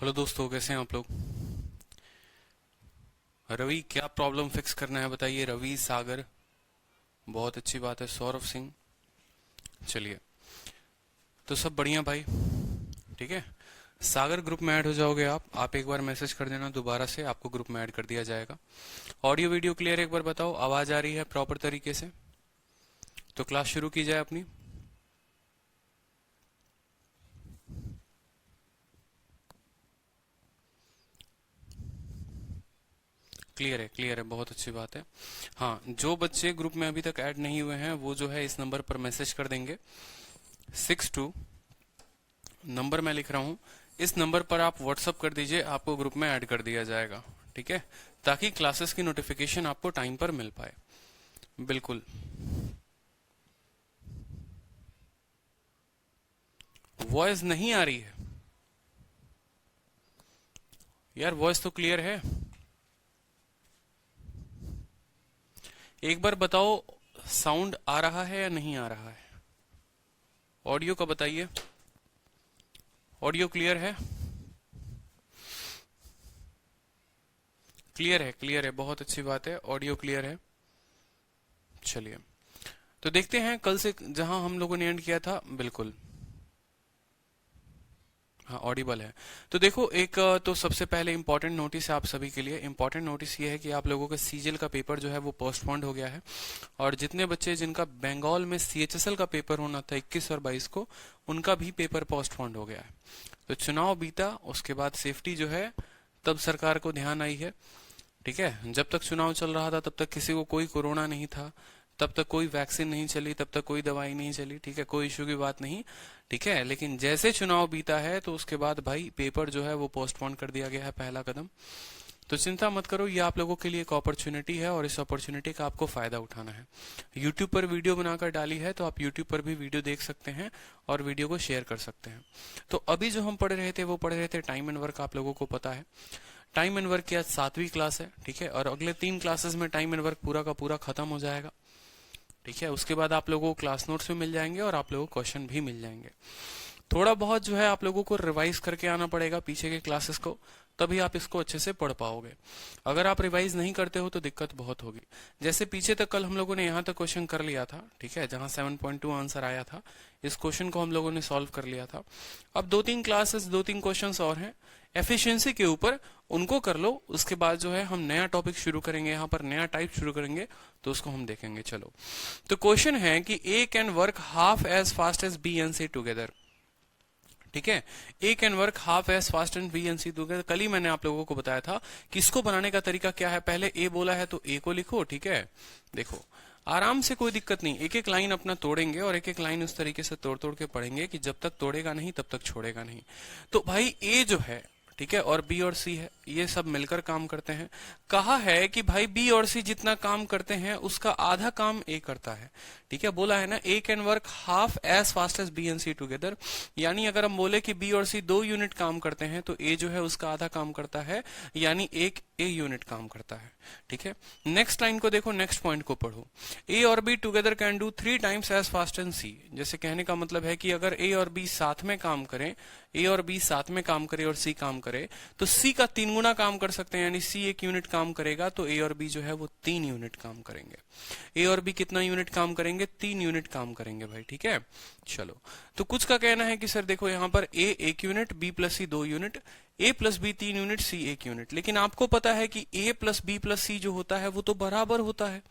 Hello दोस्तों, कैसे हैं आप लोग। रवि, क्या प्रॉब्लम फिक्स करना है बताइए। रवि, सागर, बहुत अच्छी बात है। सौरभ सिंह, चलिए, तो सब बढ़िया भाई। ठीक है, सागर ग्रुप में ऐड हो जाओगे आप एक बार मैसेज कर देना, दोबारा से आपको ग्रुप में ऐड कर दिया जाएगा। ऑडियो वीडियो क्लियर, एक बार बताओ, आवाज आ रही है प्रॉपर तरीके से। तो क्लास शुरू की जाए अपनी। क्लियर है, क्लियर है, बहुत अच्छी बात है। हाँ, जो बच्चे ग्रुप में अभी तक ऐड नहीं हुए हैं वो जो है इस नंबर पर मैसेज कर देंगे। 62 नंबर मैं लिख रहा हूं, इस नंबर पर आप व्हाट्सअप कर दीजिए, आपको ग्रुप में ऐड कर दिया जाएगा। ठीक है, ताकि क्लासेस की नोटिफिकेशन आपको टाइम पर मिल पाए। बिल्कुल। वॉइस नहीं आ रही है यार, वॉइस तो क्लियर है। एक बार बताओ, साउंड आ रहा है या नहीं आ रहा है। ऑडियो का बताइए, ऑडियो क्लियर है। क्लियर है, क्लियर है, बहुत अच्छी बात है, ऑडियो क्लियर है। चलिए, तो देखते हैं कल से जहां हम लोगों ने एंड किया था। बिल्कुल, हाँ ऑडिबल है। तो देखो, एक तो सबसे पहले इंपॉर्टेंट नोटिस है आप सभी के लिए। इंपॉर्टेंट नोटिस ये है कि आप लोगों का सीजीएल का पेपर जो है वो पोस्टपोन्ड हो गया है। और जितने बच्चे जिनका बंगाल में सीएचएसएल का पेपर होना था 21 और 22 को, उनका भी पेपर पोस्टपोन्ड हो गया है। तो चुनाव बीता, उसके बाद सेफ्टी जो है तब सरकार को ध्यान आई है। ठीक है, जब तक चुनाव चल रहा था तब तक किसी को कोई कोरोना नहीं था, तब तक कोई वैक्सीन नहीं चली, तब तक कोई दवाई नहीं चली। ठीक है, कोई इश्यू की बात नहीं। ठीक है, लेकिन जैसे चुनाव बीता है तो उसके बाद भाई पेपर जो है वो पोस्टपोन कर दिया गया है, पहला कदम। तो चिंता मत करो, ये आप लोगों के लिए एक अपॉर्चुनिटी है और इस अपॉर्चुनिटी का आपको फायदा उठाना है। यूट्यूब पर वीडियो बनाकर डाली है, तो आप यूट्यूब पर भी वीडियो देख सकते हैं और वीडियो को शेयर कर सकते हैं। तो अभी जो हम पढ़ रहे थे वो पढ़ रहे थे टाइम एंड वर्क, आप लोगों को पता है। टाइम एंड वर्क की आज 7वीं क्लास है। ठीक है, और अगले 3 क्लासेस में टाइम एंड वर्क पूरा का पूरा खत्म हो जाएगा। ठीक है, उसके बाद आप लोगों को क्लास नोट्स भी मिल जाएंगे और आप लोगों को क्वेश्चन भी मिल जाएंगे। थोड़ा बहुत जो है आप लोगों को रिवाइज करके आना पड़ेगा पीछे के क्लासेस को, तभी आप इसको अच्छे से पढ़ पाओगे। अगर आप रिवाइज नहीं करते हो तो दिक्कत बहुत होगी। जैसे पीछे तक कल हम लोगों ने यहाँ तक क्वेश्चन कर लिया था, ठीक है, जहां 7.2 आंसर आया था, इस क्वेश्चन को हम लोगों ने सॉल्व कर लिया था। अब 2-3 क्लासेस, 2-3 क्वेश्चंस और हैं एफिशिएंसी के ऊपर, उनको कर लो। उसके बाद जो है हम नया टॉपिक शुरू करेंगे, यहाँ पर नया टाइप शुरू करेंगे, तो उसको हम देखेंगे। चलो, तो क्वेश्चन है कि A can work half as fast as B and C together. ठीक है, A can work half as fast and B and C together. कल ही मैंने आप लोगों को बताया था कि इसको बनाने का तरीका क्या है। पहले ए बोला है तो ए को लिखो। ठीक है, देखो आराम से, कोई दिक्कत नहीं, एक एक लाइन अपना तोड़ेंगे और एक एक लाइन उस तरीके से तोड़ तोड़ के पढ़ेंगे कि जब तक तोड़ेगा नहीं तब तक छोड़ेगा नहीं। तो भाई ए जो है, ठीक है, और बी और सी है, ये सब मिलकर काम करते हैं। कहा है कि भाई बी और सी जितना काम करते हैं उसका आधा काम ए करता है। ठीक है, बोला है ना, A can work half as fast as B and C together. यानी अगर हम बोले कि बी और सी 2 यूनिट काम करते हैं तो ए जो है उसका आधा काम करता है, यानी एक ए यूनिट काम करता है। ठीक है, नेक्स्ट लाइन को देखो, नेक्स्ट पॉइंट को पढ़ो। ए और B together can do 3 times as fast as C. जैसे कहने का मतलब है कि अगर ए और बी साथ में काम करें, ए और बी साथ में काम करे और सी काम करे, तो सी का 3 गुना काम कर सकते हैं। यानी सी 1 यूनिट काम करेगा तो ए और बी जो है वो 3 यूनिट काम करेंगे। ए और बी कितना यूनिट काम करेंगे? 3 यूनिट काम करेंगे भाई। ठीक है, चलो, तो कुछ का कहना है कि सर देखो यहाँ पर ए 1 यूनिट, बी प्लस सी 2 यूनिट, ए प्लस बी 3 यूनिट, सी 1 यूनिट। लेकिन आपको पता है कि ए प्लस बी प्लस सी जो होता है वो तो बराबर होता है।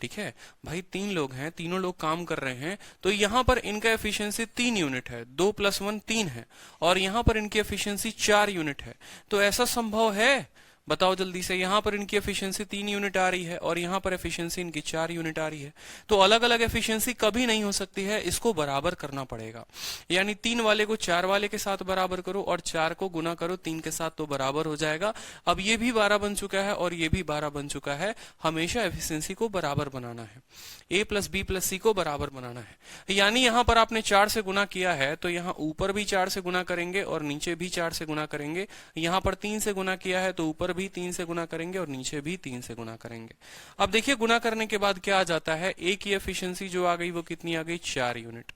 ठीक है भाई, 3 लोग हैं, तीनों लोग काम कर रहे हैं, तो यहां पर इनका एफिशिएंसी 3 यूनिट है, 2 + 1 3 है, और यहां पर इनकी एफिशिएंसी 4 यूनिट है। तो ऐसा संभव है? बताओ जल्दी से। यहां पर इनकी एफिशिएंसी 3 यूनिट आ रही है और यहां पर एफिशिएंसी इनकी 4 यूनिट आ रही है, तो अलग अलग एफिशिएंसी कभी नहीं हो सकती है, इसको बराबर करना पड़ेगा। यानी 3 वाले को 4 वाले के साथ बराबर करो और 4 को गुना करो 3 के साथ, तो बराबर हो जाएगा। अब ये भी 12 बन चुका है और ये भी 12 बन चुका है। हमेशा एफिशिएंसी को बराबर बनाना है, ए प्लस बी प्लस सी को बराबर बनाना है। यानी यहां पर आपने 4 से गुना किया है तो यहां ऊपर भी 4 से गुना करेंगे और नीचे भी 4 से गुना करेंगे। यहां पर 3 से गुना किया है तो ऊपर भी 3 से गुना करेंगे और नीचे भी 3 से गुना करेंगे। अब देखिए, गुना करने के बाद क्या आ जाता है, ए की एफिशिएंसी जो आ गई वो कितनी आ गई? 4 यूनिट।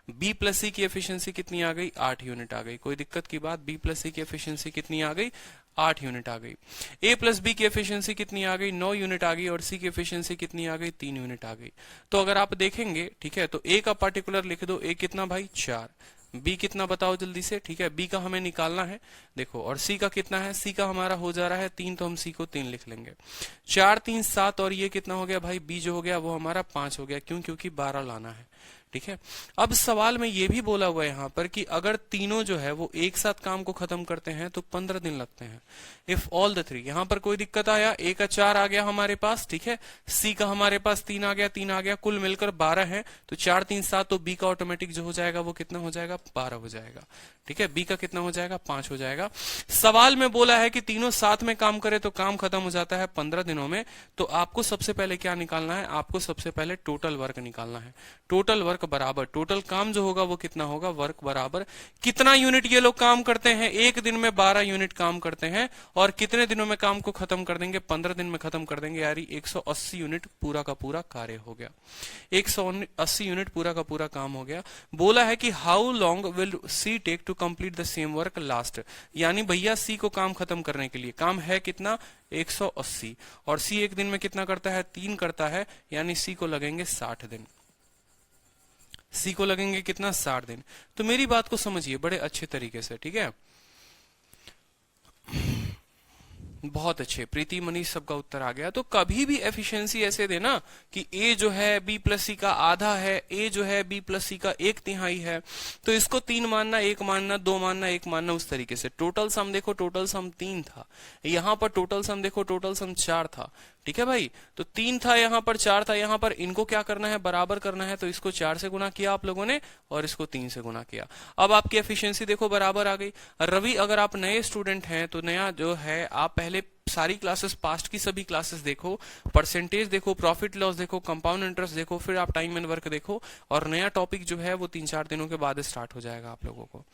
बी प्लस सी की एफिशिएंसी कितनी आ गई? 8 यूनिट आ गई। कोई दिक्कत की बात? बी प्लस सी की एफिशिएंसी कितनी आ गई? 8 यूनिट आ गई। ए प्लस बी की एफिशिएंसी कितनी आ गई? 9 यूनिट आ गई। और सी की एफिशिएंसी कितनी आ गई? 3 यूनिट आ गई। तो अगर आप देखेंगे, ठीक है, तो ए का पार्टिकुलर लिख दो। ए कितना भाई? 4। बी कितना बताओ जल्दी से, ठीक है, बी का हमें निकालना है देखो। और सी का कितना है? सी का हमारा हो जा रहा है 3, तो हम सी को 3 लिख लेंगे। 4 3 7, और ये कितना हो गया भाई? बी जो हो गया वो हमारा 5 हो गया। क्यों? क्योंकि 12 लाना है, ठीक है। अब सवाल में ये भी बोला हुआ है यहाँ पर कि अगर तीनों जो है वो एक साथ काम को खत्म करते हैं तो 15 दिन लगते हैं। इफ ऑल द 3, यहाँ पर कोई दिक्कत आया? ए का 4 आ गया हमारे पास, ठीक है, सी का हमारे पास 3 आ गया, 3 आ गया, कुल मिलकर 12 है। तो 4 3 7, तो बी का ऑटोमेटिक जो हो जाएगा वो कितना हो जाएगा? 12 हो जाएगा, ठीक है। बी का कितना हो जाएगा? 5 हो जाएगा। सवाल में बोला है कि तीनों साथ में काम करे तो काम खत्म हो जाता है 15 दिनों में। तो आपको सबसे पहले क्या निकालना है? आपको सबसे पहले टोटल वर्क निकालना है। टोटल वर्क बराबर टोटल काम जो होगा वो कितना होगा? वर्क बराबर कितना यूनिट ये लोग काम करते हैं? एक दिन में 12 यूनिट काम करते हैं। और कितने दिनों में काम को खत्म कर देंगे? 15 दिन में खत्म कर देंगे। यानी 180 यूनिट पूरा का पूरा कार्य हो गया। 180 यूनिट पूरा का पूरा काम हो गया। बोला है कि how long will C take to complete the same work last. यानी भैया सी को काम खत्म करने के लिए काम है कितना? 180। और सी एक दिन में कितना करता है? 3 करता है। यानी सी को लगेंगे 60 दिन। सी को लगेंगे कितना? 60 दिन। तो मेरी बात को समझिए बड़े अच्छे तरीके से, ठीक है। बहुत अच्छे, प्रीति मनीष सबका उत्तर आ गया। तो कभी भी एफिशिएंसी ऐसे देना कि ए जो है बी प्लस सी का आधा है, ए जो है बी प्लस सी का 1/3 है, तो इसको 3 मानना, 1 मानना, 2 मानना, 1 मानना, उस तरीके से। टोटल सम देखो, टोटल सम 3 था। यहां पर टोटल सम देखो, टोटल सम 4 था, ठीक है भाई। तो 3 था यहाँ पर, 4 था यहाँ पर। इनको क्या करना है? बराबर करना है। तो इसको 4 से गुना किया आप लोगों ने और इसको 3 से गुना किया। अब आपकी एफिशिएंसी देखो बराबर आ गई। रवि, अगर आप नए स्टूडेंट हैं तो नया जो है आप पहले सारी क्लासेस, पास्ट की सभी क्लासेस देखो, परसेंटेज देखो, प्रॉफिट लॉस देखो, कंपाउंड इंटरेस्ट देखो, फिर आप टाइम एंड वर्क देखो। और नया टॉपिक जो है वो 3-4 दिनों के बाद स्टार्ट हो जाएगा आप लोगों को,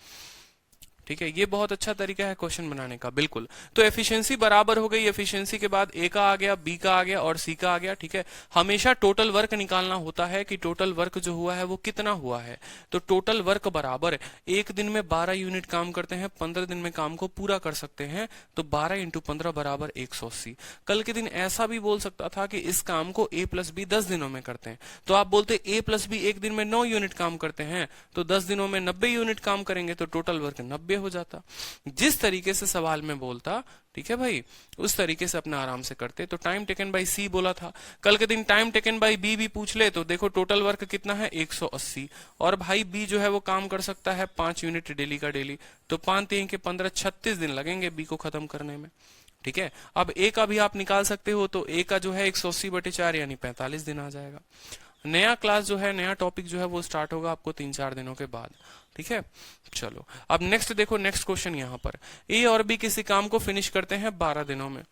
ठीक है। ये बहुत अच्छा तरीका है क्वेश्चन बनाने का, बिल्कुल। तो एफिशिएंसी बराबर हो गई। एफिशिएंसी के बाद ए का आ गया, बी का आ गया और सी का आ गया, ठीक है। हमेशा टोटल वर्क निकालना होता है कि टोटल वर्क जो हुआ है वो कितना हुआ है। तो टोटल वर्क बराबर एक दिन में 12 यूनिट काम करते हैं, 15 दिन में काम को पूरा कर सकते हैं। तो 12 × 15 बराबर 180। कल के दिन ऐसा भी बोल सकता था कि इस काम को ए प्लस बी 10 दिनों में करते हैं। तो आप बोलते ए प्लस बी एक दिन में 9 यूनिट काम करते हैं, तो 10 दिनों में 90 यूनिट काम करेंगे, तो टोटल वर्क 90 हो जाता। जिस तरीके से सवाल में बोलता, ठीक है भाई, उस तरीके से अपना आराम से करते। तो टाइम टेकन बाय सी बोला था। कल के दिन टाइम टेकन बाय बी भी पूछ ले तो देखो टोटल वर्क कितना है? 180। और भाई बी जो है वो काम कर सकता है 5 यूनिट डेली का डेली। तो 5 3 के 15, 36 दिन लगेंगे बी को खत्म करने में, ठीक है। अब ए का भी आप निकाल सकते हो। तो ए का जो है 180/4 यानी 45 दिन आ जाएगा। नया क्लास जो है, नया टॉपिक जो है वो स्टार्ट होगा आपको 3-4 दिनों के बाद, ठीक है। चलो अब नेक्स्ट देखो, नेक्स्ट क्वेश्चन यहाँ पर। ए और बी किसी काम को फिनिश करते हैं 12 दिनों में।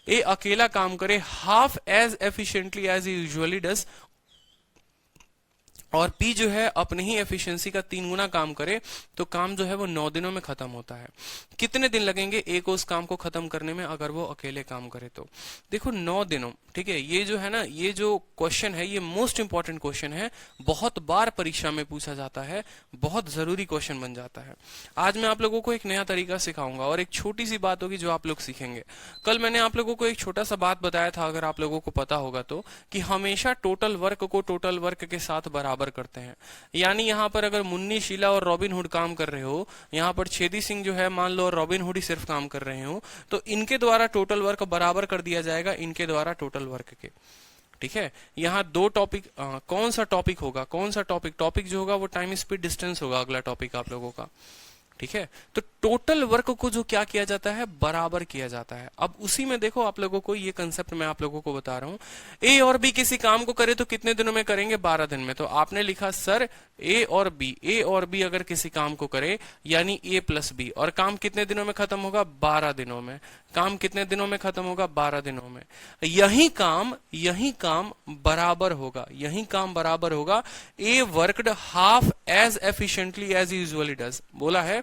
ए अकेला काम करे half as efficiently as usually does, और पी जो है अपने ही एफिशिएंसी का 3 गुना काम करे तो काम जो है वो 9 दिनों में खत्म होता है। कितने दिन लगेंगे ए को उस काम को खत्म करने में अगर वो अकेले काम करे? तो देखो 9 दिनों, ठीक है। ये जो है ना, ये जो क्वेश्चन है ये मोस्ट इंपॉर्टेंट क्वेश्चन है, बहुत बार परीक्षा में पूछा जाता है, बहुत जरूरी क्वेश्चन बन जाता है। आज मैं आप लोगों को एक नया तरीका सिखाऊंगा और एक छोटी सी बात होगी जो आप लोग सीखेंगे। कल मैंने आप लोगों को एक छोटा सा बात बताया था, अगर आप लोगों को पता होगा तो, कि हमेशा टोटल वर्क को टोटल वर्क के साथ बराबर करते हैं। यानी यहाँ पर अगर मुन्नी, शीला और रॉबिन हुड काम कर रहे हो, यहाँ पर छेदी सिंह जो है मान लो और रॉबिन हुड ही सिर्फ काम कर रहे हो, तो इनके द्वारा टोटल वर्क बराबर कर दिया जाएगा इनके द्वारा टोटल वर्क के, ठीक है। यहाँ 2 टॉपिक, कौन सा टॉपिक होगा? कौन सा टॉपिक जो होगा वो टाइम स्पीड डिस्टेंस होगा, अगला टॉपिक आप लोगों का, ठीक है। तो टोटल वर्क को जो क्या किया जाता है? बराबर किया जाता है। अब उसी में देखो आप लोगों को ये कंसेप्ट मैं आप लोगों को बता रहा हूं। ए और बी किसी काम को करे तो कितने दिनों में करेंगे? 12 दिन में। तो आपने लिखा सर ए और बी अगर किसी काम को करे यानी ए प्लस बी, और काम कितने दिनों में खत्म होगा? 12 दिनों में। काम कितने दिनों में खत्म होगा? 12 दिनों में। यही काम बराबर होगा, यही काम बराबर होगा। A worked half as efficiently as usually does. बोला है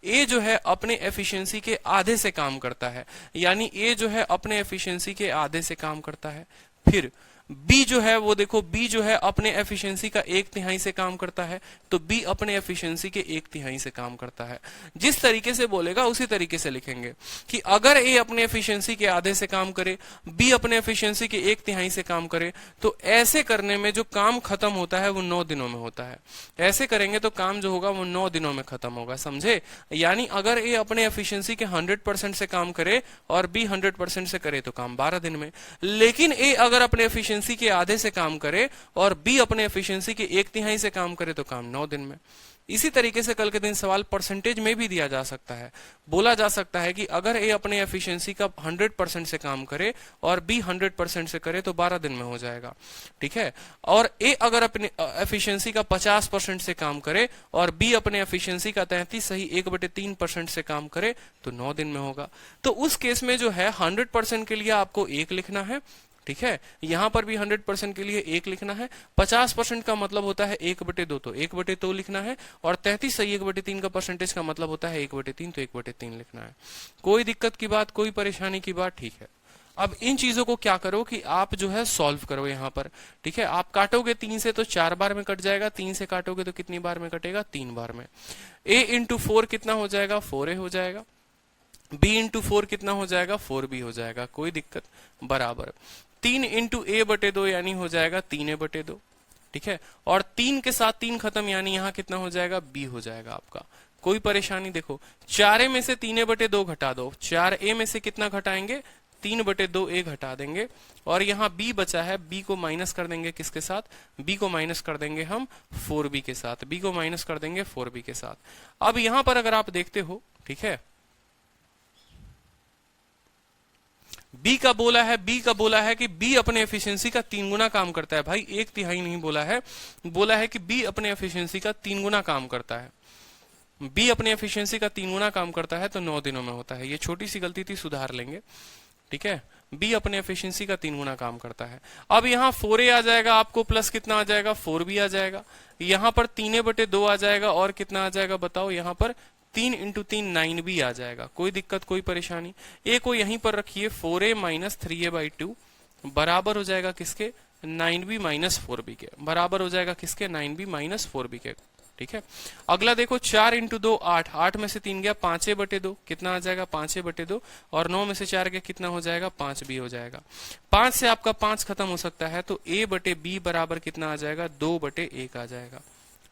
ए जो है अपने एफिशिएंसी के आधे से काम करता है, यानी ए जो है अपने एफिशिएंसी के आधे से काम करता है। फिर बी जो है वो देखो, बी जो है अपने एफिशिएंसी का 1/3 से काम करता है, तो बी अपने एफिशिएंसी के 1/3 से काम करता है। जिस तरीके से बोलेगा उसी तरीके से लिखेंगे कि अगर ए अपने एफिशिएंसी के आधे से काम करे, बी अपने एफिशिएंसी के 1/3 से काम करे, तो ऐसे करने में जो काम खत्म होता है वो 9 दिनों में होता है। ऐसे करेंगे तो काम जो होगा वो 9 दिनों में खत्म होगा, समझे? यानी अगर ए अपने एफिशिएंसी के 100% से काम करे और बी 100% से करे तो काम 12 दिन में। लेकिन ए अगर अपने एफिशिएंसी के आधे से काम करे और बी अपने एफिशिएंसी के 1/3 से काम करे तो काम 9 दिन में। इसी तरीके से कल के दिन सवाल परसेंटेज में भी दिया जा सकता है। बोला जा सकता है कि अगर ए अपने एफिशिएंसी का 100% से काम करे और बी 100% से करे तो 12 दिन में हो जाएगा, ठीक है। और ए अगर अपने एफिशिएंसी का 50% से काम करे और बी अपने एफिशिएंसी का 33 सही 1/3% से काम करे तो 9 दिन में होगा। तो उस केस में जो है 100% के लिए आपको 1 लिखना है, ठीक है। यहां पर भी 100% के लिए 1 लिखना है। 50% का मतलब होता है 1/2, तो 1/2 लिखना है। और 33 सही 1/3 का परसेंटेज का मतलब होता है 1/3, तो 1/3 लिखना है। कोई दिक्कत की बात, कोई परेशानी की बात, ठीक है। अब इन चीजों को क्या करो कि आप जो है सॉल्व करो यहां पर, ठीक है। आप काटोगे 3 से तो 4 बार में कट जाएगा, 3 से काटोगे तो कितनी बार में कटेगा, 3 बार में। a इंटू 4 कितना हो जाएगा, 4a हो जाएगा। b इंटू 4 कितना हो जाएगा, 4b हो जाएगा। कोई दिक्कत, बराबर 3 इंटू a/2 यानी हो जाएगा 3a/2, ठीक है। और 3 के साथ 3 खत्म, यानी यहां कितना हो जाएगा, b हो जाएगा आपका। कोई परेशानी? देखो 4a में से 3a/2 घटा दो, 4a में से कितना घटाएंगे, 3/2a घटा देंगे। और यहाँ b बचा है, b को माइनस कर देंगे किसके साथ, b को माइनस कर देंगे हम 4b के साथ, b को माइनस कर देंगे 4b के साथ। अब यहां पर अगर आप देखते हो, ठीक है, बी का बोला है कि बी अपने एफिशिएंसी का 3 गुना काम करता है। भाई 1/3 नहीं बोला है, बोला है कि बी अपने एफिशिएंसी का 3 गुना काम करता है। बी अपने एफिशिएंसी का 3 गुना काम करता है तो 9 दिनों में होता है। ये छोटी सी गलती थी, सुधार लेंगे, ठीक है। बी अपने एफिशिएंसी का 3 गुना काम करता है। अब यहाँ 4a आ जाएगा आपको, प्लस कितना आ जाएगा, 4b आ जाएगा। यहाँ पर 3a/2 आ जाएगा और कितना आ जाएगा बताओ, यहाँ पर 3 इंटू 3 9b आ जाएगा। कोई दिक्कत, कोई परेशानी? ए को यहीं पर रखिए, 4a माइनस 3a/2 बराबर हो जाएगा किसके, 9b माइनस 4b के। बराबर हो जाएगा किसके, 9b माइनस 4b के, ठीक है। अगला देखो 4 इंटू 2 8, 8 में से 3 गया 5a/2, कितना आ जाएगा, 5a/2। और 9 में से 4 गया कितना हो जाएगा, 5b हो जाएगा। 5 से आपका 5 खत्म हो सकता है तो a/b बराबर कितना आ जाएगा, 2/1 आ जाएगा,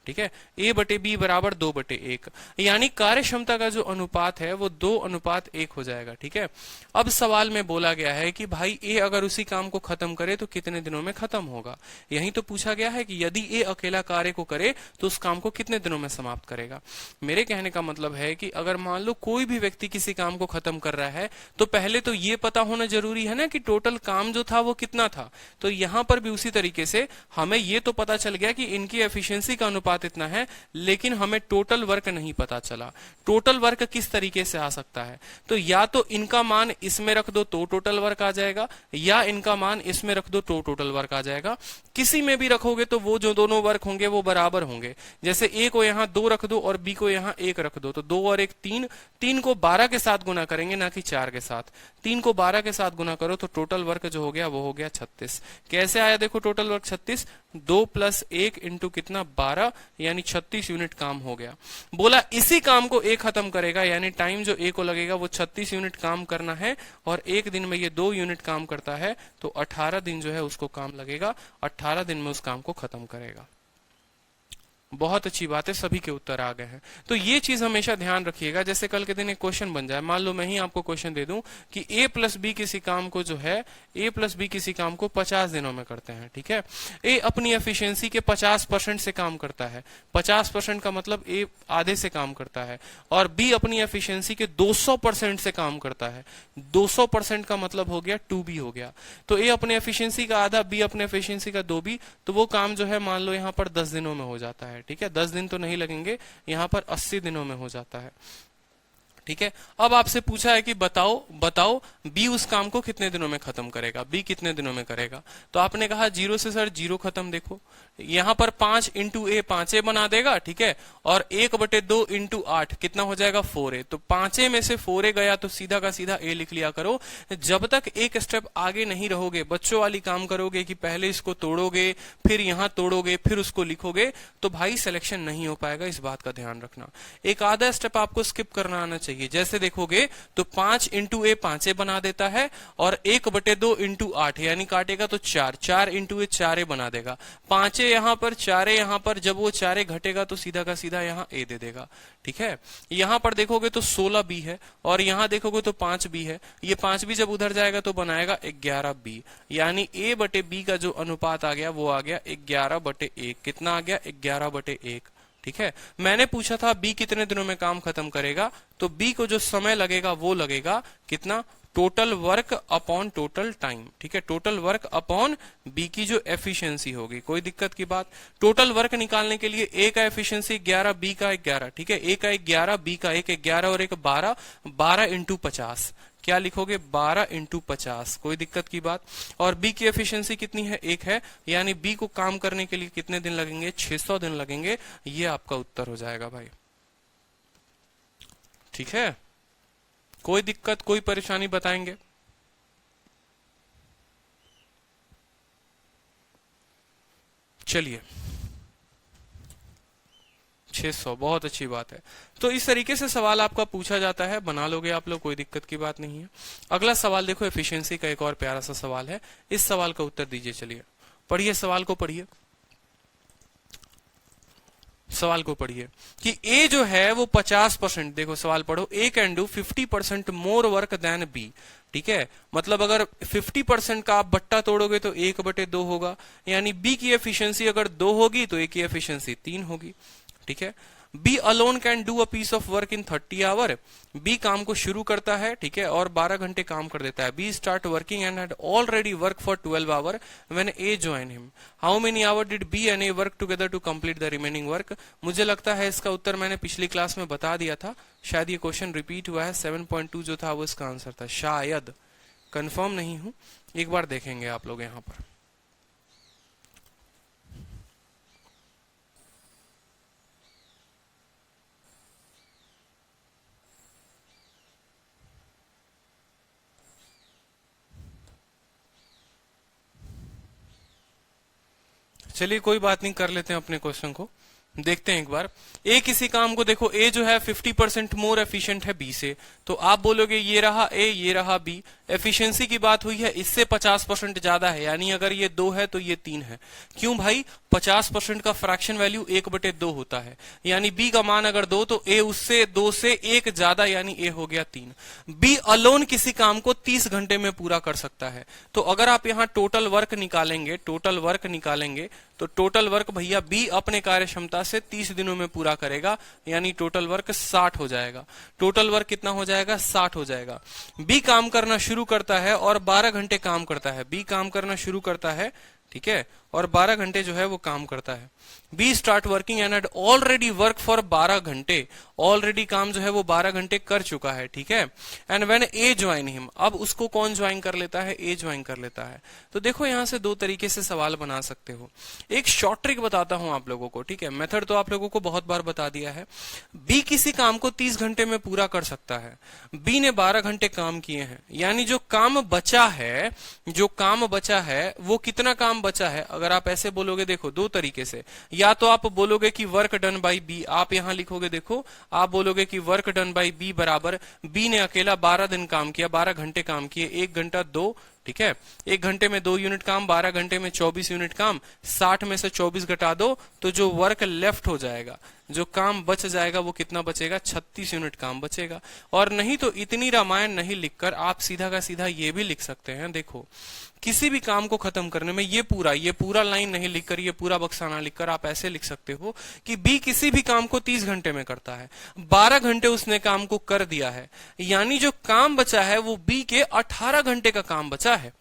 ठीक है। a/b बराबर 2/1, यानी कार्य क्षमता का जो अनुपात है वो 2:1 हो जाएगा, ठीक है। अब सवाल में बोला गया है कि भाई ए अगर उसी काम को खत्म करे तो कितने दिनों में खत्म होगा। यही तो पूछा गया है कि यदि ए अकेला कार्य को करे तो उस काम को कितने दिनों में समाप्त करेगा। मेरे कहने का मतलब है कि अगर मान लो कोई भी व्यक्ति किसी काम को खत्म कर रहा है तो पहले तो ये पता होना जरूरी है ना कि टोटल काम जो था वो कितना था। तो यहां पर भी उसी तरीके से हमें ये तो पता चल गया कि इनकी एफिशिएंसी का अनुपात इतना है, लेकिन हमें टोटल वर्क नहीं पता चला। टोटल वर्क किस तरीके से आ सकता है, तो या तो इनका मान इसमें रख दो तो टोटल वर्क आ जाएगा, या इनका मान इसमें रख दो तो टोटल वर्क आ जाएगा। किसी में भी रखोगे तो वो जो दोनों वर्क होंगे वो बराबर होंगे। जैसे ए को यहाँ 2 रख दो और बी को यहाँ 1 रख दो तो 2 और 1 3, 3 को 12 के साथ गुना करेंगे ना कि 4 के साथ। 3 को 12 के साथ गुना करो तो टोटल वर्क जो हो गया वो हो गया 36। कैसे आया देखो टोटल वर्क 36, 2 + 1 इंटू कितना 12, यानी 36 यूनिट काम हो गया। बोला इसी काम को ए खत्म करेगा, यानी टाइम जो ए को लगेगा वो 36 यूनिट काम करना है और एक दिन में ये 2 यूनिट काम करता है तो 18 दिन जो है उसको काम लगेगा। 18 दिन में उस काम को खत्म करेगा। बहुत अच्छी बात है, सभी के उत्तर आ गए हैं। तो ये चीज हमेशा ध्यान रखिएगा। जैसे कल के दिन एक क्वेश्चन बन जाए, मान लो मैं ही आपको क्वेश्चन दे दूं कि a + b किसी काम को जो है a + b किसी काम को 50 दिनों में करते हैं, ठीक है। a अपनी एफिशिएंसी के 50% से काम करता है, 50% का मतलब a आधे से काम करता है, और b अपनी एफिशिएंसी के 200% से काम करता है। 200% का मतलब हो गया 2b हो गया। तो a अपने एफिशिएंसी का आधा, b अपने एफिशिएंसी का 2b, तो वो काम जो है मान लो यहाँ पर 10 दिनों में हो जाता है, ठीक है। 10 दिन तो नहीं लगेंगे, यहाँ पर 80 दिनों में हो जाता है, ठीक है। अब आपसे पूछा है कि बताओ बताओ बी उस काम को कितने दिनों में खत्म करेगा, बी कितने दिनों में करेगा। तो आपने कहा 0 से सर 0 खत्म। देखो यहां पर 5 इंटू ए 5a बना देगा, ठीक है, और 1/2 इंटू 8 कितना हो जाएगा 4a। तो 5a में से 4a गया तो सीधा का सीधा a लिख लिया करो। जब तक एक स्टेप आगे नहीं रहोगे, बच्चों वाली काम करोगे कि पहले इसको तोड़ोगे फिर यहां तोड़ोगे फिर उसको लिखोगे, तो भाई सिलेक्शन नहीं हो पाएगा। इस बात का ध्यान रखना। एक आधा स्टेप आपको स्किप करना आना चाहिए। जैसे देखोगे तो 5 इंटू ए 5a बना देता है, और 1/2 इंटू 8 यानी काटेगा तो 4 इंटू ए 4a बना देगा। 5a यहां पर 4a यहां पर, जब वो 4a घटेगा तो सीधा का सीधा यहां a दे देगा, ठीक है। यहां पर देखोगे तो 16b है, और यहां देखोगे तो 5b है। ये 5b जब उधर जाएगा तो बनाएगा 11b, यानी a/b का जो अनुपात आ गया वो आ गया 11/1। कितना आ गया 11/1, ठीक है। मैंने पूछा था बी कितने दिनों में काम खत्म करेगा, तो बी को जो समय लगेगा वो लगेगा कितना, total work upon total time, ठीक है। टोटल वर्क अपॉन बी की जो एफिशिएंसी होगी, कोई दिक्कत की बात। टोटल वर्क निकालने के लिए ए का एफिशिएंसी 11, बी का 11, ठीक है। ए का 11, बी का 11 और 12, 12 इंटू 50। क्या लिखोगे 12 इंटू 50, कोई दिक्कत की बात। और बी की एफिशिएंसी कितनी है, 1 है, यानी बी को काम करने के लिए कितने दिन लगेंगे, 600 दिन लगेंगे। ये आपका उत्तर हो जाएगा भाई, ठीक है। कोई दिक्कत कोई परेशानी बताएंगे। चलिए 600, बहुत अच्छी बात है। तो इस तरीके से सवाल आपका पूछा जाता है, बना लोगे आप लोग, कोई दिक्कत की बात नहीं है। अगला सवाल देखो, एफिशिएंसी का एक और प्यारा सा सवाल है। इस सवाल का उत्तर दीजिए। चलिए पढ़िए सवाल को, पढ़िए सवाल को पढ़िए कि ए जो है वो 50%, देखो सवाल पढ़ो, A can do 50% more work than B, ठीक है। मतलब अगर 50% का आप बट्टा तोड़ोगे तो 1/2 होगा, यानी बी की एफिशिएंसी अगर 2 होगी तो ए की एफिशिएंसी 3 होगी, ठीक है। B alone can do a piece of work in 30 hour, B काम को शुरू करता है, ठीक है, और 12 घंटे काम कर देता है। B start working and had already work for 12 hour when A join him. How many hour did B and A work together to complete the remaining work. मुझे लगता है इसका उत्तर मैंने पिछली क्लास में बता दिया था, शायद ये क्वेश्चन रिपीट हुआ है। 7.2 जो था वो इसका आंसर था, शायद, कंफर्म नहीं हूं, एक बार देखेंगे आप लोग यहां पर। चलिए कोई बात नहीं, कर लेते हैं अपने क्वेश्चन को, देखते हैं एक बार। ए किसी काम को, देखो ए जो है 50% मोर एफिशिएंट है बी से, तो आप बोलोगे ये रहा ए ये रहा बी। एफिशिएंसी की बात हुई है, इससे 50% ज्यादा है, यानी अगर ये 2 है तो ये 3 है। क्यों भाई, 50% का फ्रैक्शन वैल्यू 1/2 होता है, यानी बी का मान अगर 2 तो ए उससे 2 से 1 ज्यादा, यानी ए हो गया 3। बी अलोन किसी काम को 30 घंटे में पूरा कर सकता है। तो अगर आप यहाँ टोटल वर्क निकालेंगे, टोटल वर्क निकालेंगे, तो टोटल वर्क भैया बी अपने कार्य क्षमता से 30 दिनों में पूरा करेगा, यानी टोटल वर्क 60 हो जाएगा। टोटल वर्क कितना हो जाएगा, 60 हो जाएगा। बी काम करना शुरू करता है और 12 घंटे काम करता है। बी काम करना शुरू करता है, ठीक है, और 12 घंटे जो है वो काम करता है। B start working and had already work for 12 घंटे, ऑलरेडी काम जो है वो 12 घंटे कर चुका है, ठीक है। And when A join him, अब उसको कौन ज्वाइन कर लेता है, ए ज्वाइन कर लेता है। तो देखो यहां से 2 तरीके से सवाल बना सकते हो। एक शॉर्ट ट्रिक बताता हूं आप लोगों को, ठीक है, मेथड तो आप लोगों को बहुत बार बता दिया है। बी किसी काम को 30 घंटे में पूरा कर सकता है, बी ने 12 घंटे काम किए हैं, यानी जो काम बचा है, जो काम बचा है वो कितना काम बचा है। अगर आप ऐसे बोलोगे, देखो 2 तरीके से, या तो आप बोलोगे कि वर्क डन बाई बी, आप यहां लिखोगे, देखो आप बोलोगे कि वर्क डन बाई बी बराबर बी ने अकेला 12 दिन काम किया, 12 घंटे काम किए, 1 घंटा 2, ठीक है, 1 घंटे में 2 यूनिट काम, 12 घंटे में 24 यूनिट काम, 60 में से 24 घटा दो तो जो वर्क लेफ्ट हो जाएगा, जो काम बच जाएगा वो कितना बचेगा, 36 यूनिट काम बचेगा। और नहीं तो इतनी रामायण नहीं लिखकर आप सीधा का सीधा ये भी लिख सकते हैं, देखो किसी भी काम को खत्म करने में ये पूरा लाइन नहीं लिखकर, ये पूरा बक्सा ना लिखकर आप ऐसे लिख सकते हो कि बी किसी भी काम को 30 घंटे में करता है, 12 घंटे उसने काम को कर दिया है, यानी जो काम बचा है वो बी के 18 घंटे का काम बचा है,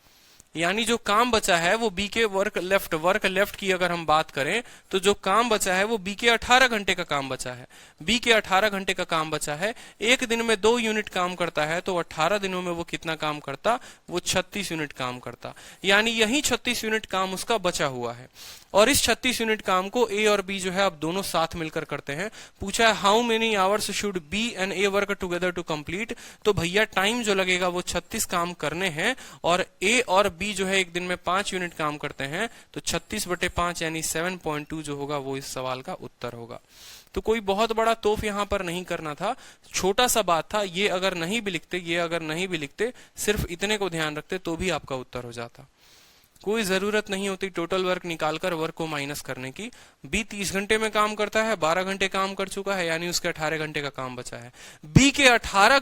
यानी जो काम बचा है वो बी के वर्क लेफ्ट की अगर हम बात करें तो जो काम बचा है वो बी के 18 घंटे का काम बचा है। बी के 18 घंटे का काम बचा है। एक दिन में 2 यूनिट काम करता है तो 18 दिनों में वो कितना काम करता, वो 36 यूनिट काम करता। यानी यही 36 यूनिट काम उसका बचा हुआ है। और इस 36 यूनिट काम को ए और बी जो है अब दोनों साथ मिलकर करते हैं। पूछा है how many hours should B and A work together to complete. तो भैया टाइम जो लगेगा वो 36 काम करने हैं और ए और बी जो है एक दिन में 5 यूनिट काम करते हैं तो 36/5 यानी 7.2 जो होगा वो इस सवाल का उत्तर होगा। तो कोई बहुत बड़ा तोफ यहां पर नहीं करना था, छोटा सा बात था। ये अगर नहीं भी लिखते सिर्फ इतने को ध्यान रखते तो भी आपका उत्तर हो जाता। कोई जरूरत नहीं होती टोटल वर्क निकालकर वर्क को माइनस करने की। बी 30 घंटे में काम करता है, 12 घंटे काम कर चुका है, यानी उसके 18 घंटे का काम बचा है। बी के 18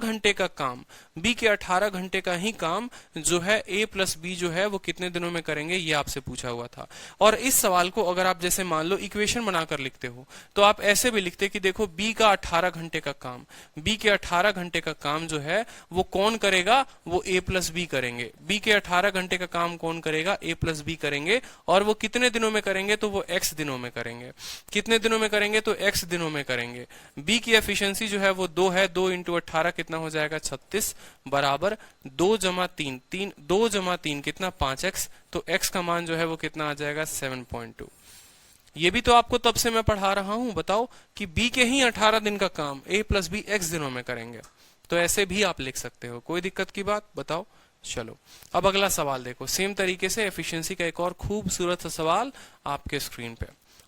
घंटे का ही काम जो है ए प्लस बी जो है वो कितने दिनों में करेंगे, ये आपसे पूछा हुआ था। और इस सवाल को अगर आप जैसे मान लो इक्वेशन बनाकर लिखते हो तो आप ऐसे भी लिखते कि देखो बी का 18 घंटे का काम, बी के 18 घंटे का काम जो है वो कौन करेगा, वो ए प्लस बी करेंगे। बी के 18 घंटे का काम कौन करेगा, ए प्लस बी करेंगे। और वो कितने दिनों में करेंगे, तो वो एक्स दिनों में करेंगे। कितने दिनों में करेंगे, तो एक्स दिनों में करेंगे। बी की एफिशिएंसी जो है वो 2 है, 2 × 18 कितना हो जाएगा 36 बराबर 2 + 3 कितना 5x। तो x का मान जो है वो कितना आ जाएगा 7.2। ये भी तो आपको तब से मैं पढ़ा रहा हूं। बताओ कि बी के ही 18 दिन का काम ए प्लस बी एक्स दिनों में करेंगे। तो ऐसे भी आप लिख सकते हो, कोई दिक्कत की बात बताओ। चलो अब अगला सवाल देखो। सेम तरीके से एफिशिएंसी का एक और खूबसूरत सा सवाल आपके स्क्रीन पे,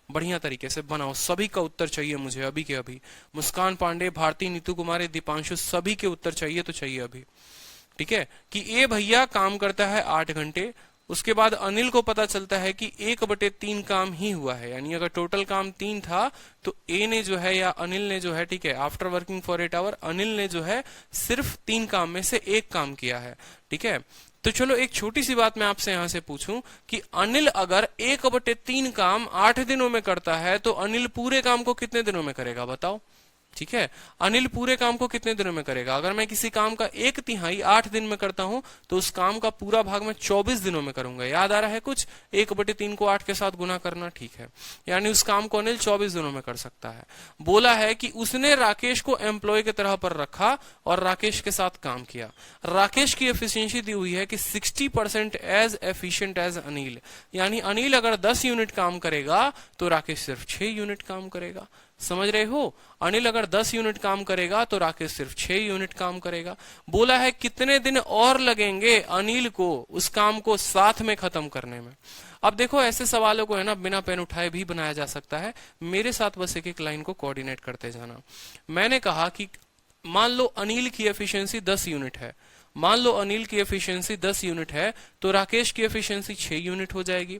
बढ़िया तरीके से बनाओ। सभी का उत्तर चाहिए मुझे अभी के अभी। मुस्कान पांडे, भारती, नीतू कुमारी, दीपांशु, सभी के उत्तर चाहिए तो चाहिए अभी। ठीक है कि ए भैया काम करता है 8 घंटे। उसके बाद अनिल को पता चलता है कि 1/3 काम ही हुआ है। यानी अगर टोटल काम 3 था तो ए ने जो है या अनिल ने जो है, ठीक है, after working for 8 hour Anil ने जो है सिर्फ 3 काम में से 1 काम किया है। ठीक है, तो चलो एक छोटी सी बात मैं आपसे यहां से पूछूं कि अनिल अगर 1/3 काम 8 दिनों में करता है तो अनिल पूरे काम को कितने दिनों में करेगा बताओ। ठीक है, अनिल पूरे काम को कितने दिनों में करेगा। अगर मैं किसी काम का 1/3 8 दिन में करता हूं तो उस काम का पूरा भाग मैं 24 दिनों में करूंगा। याद आ रहा है कुछ, 1/3 को 8 के साथ गुना करना। ठीक है, यानी उस काम को अनिल 24 दिनों में कर सकता है। बोला है कि उसने राकेश को एम्प्लॉय की तरह पर रखा और राकेश के साथ काम किया। राकेश की एफिशिएंसी दी हुई है कि 60% एज एफिशिएंट एज अनिल। यानी अनिल अगर 10 यूनिट काम करेगा तो राकेश सिर्फ 6 यूनिट काम करेगा। समझ रहे हो, अनिल अगर 10 यूनिट काम करेगा तो राकेश सिर्फ 6 यूनिट काम करेगा। बोला है कितने दिन और लगेंगे अनिल को उस काम को साथ में खत्म करने में। अब देखो ऐसे सवालों को है ना बिना पेन उठाए भी बनाया जा सकता है। मेरे साथ बस एक एक लाइन को कोऑर्डिनेट करते जाना। मैंने कहा कि मान लो अनिल की एफिशिएंसी 10 यूनिट है, मान लो अनिल की एफिशिएंसी 10 यूनिट है तो राकेश की एफिशिएंसी 6 यूनिट हो जाएगी।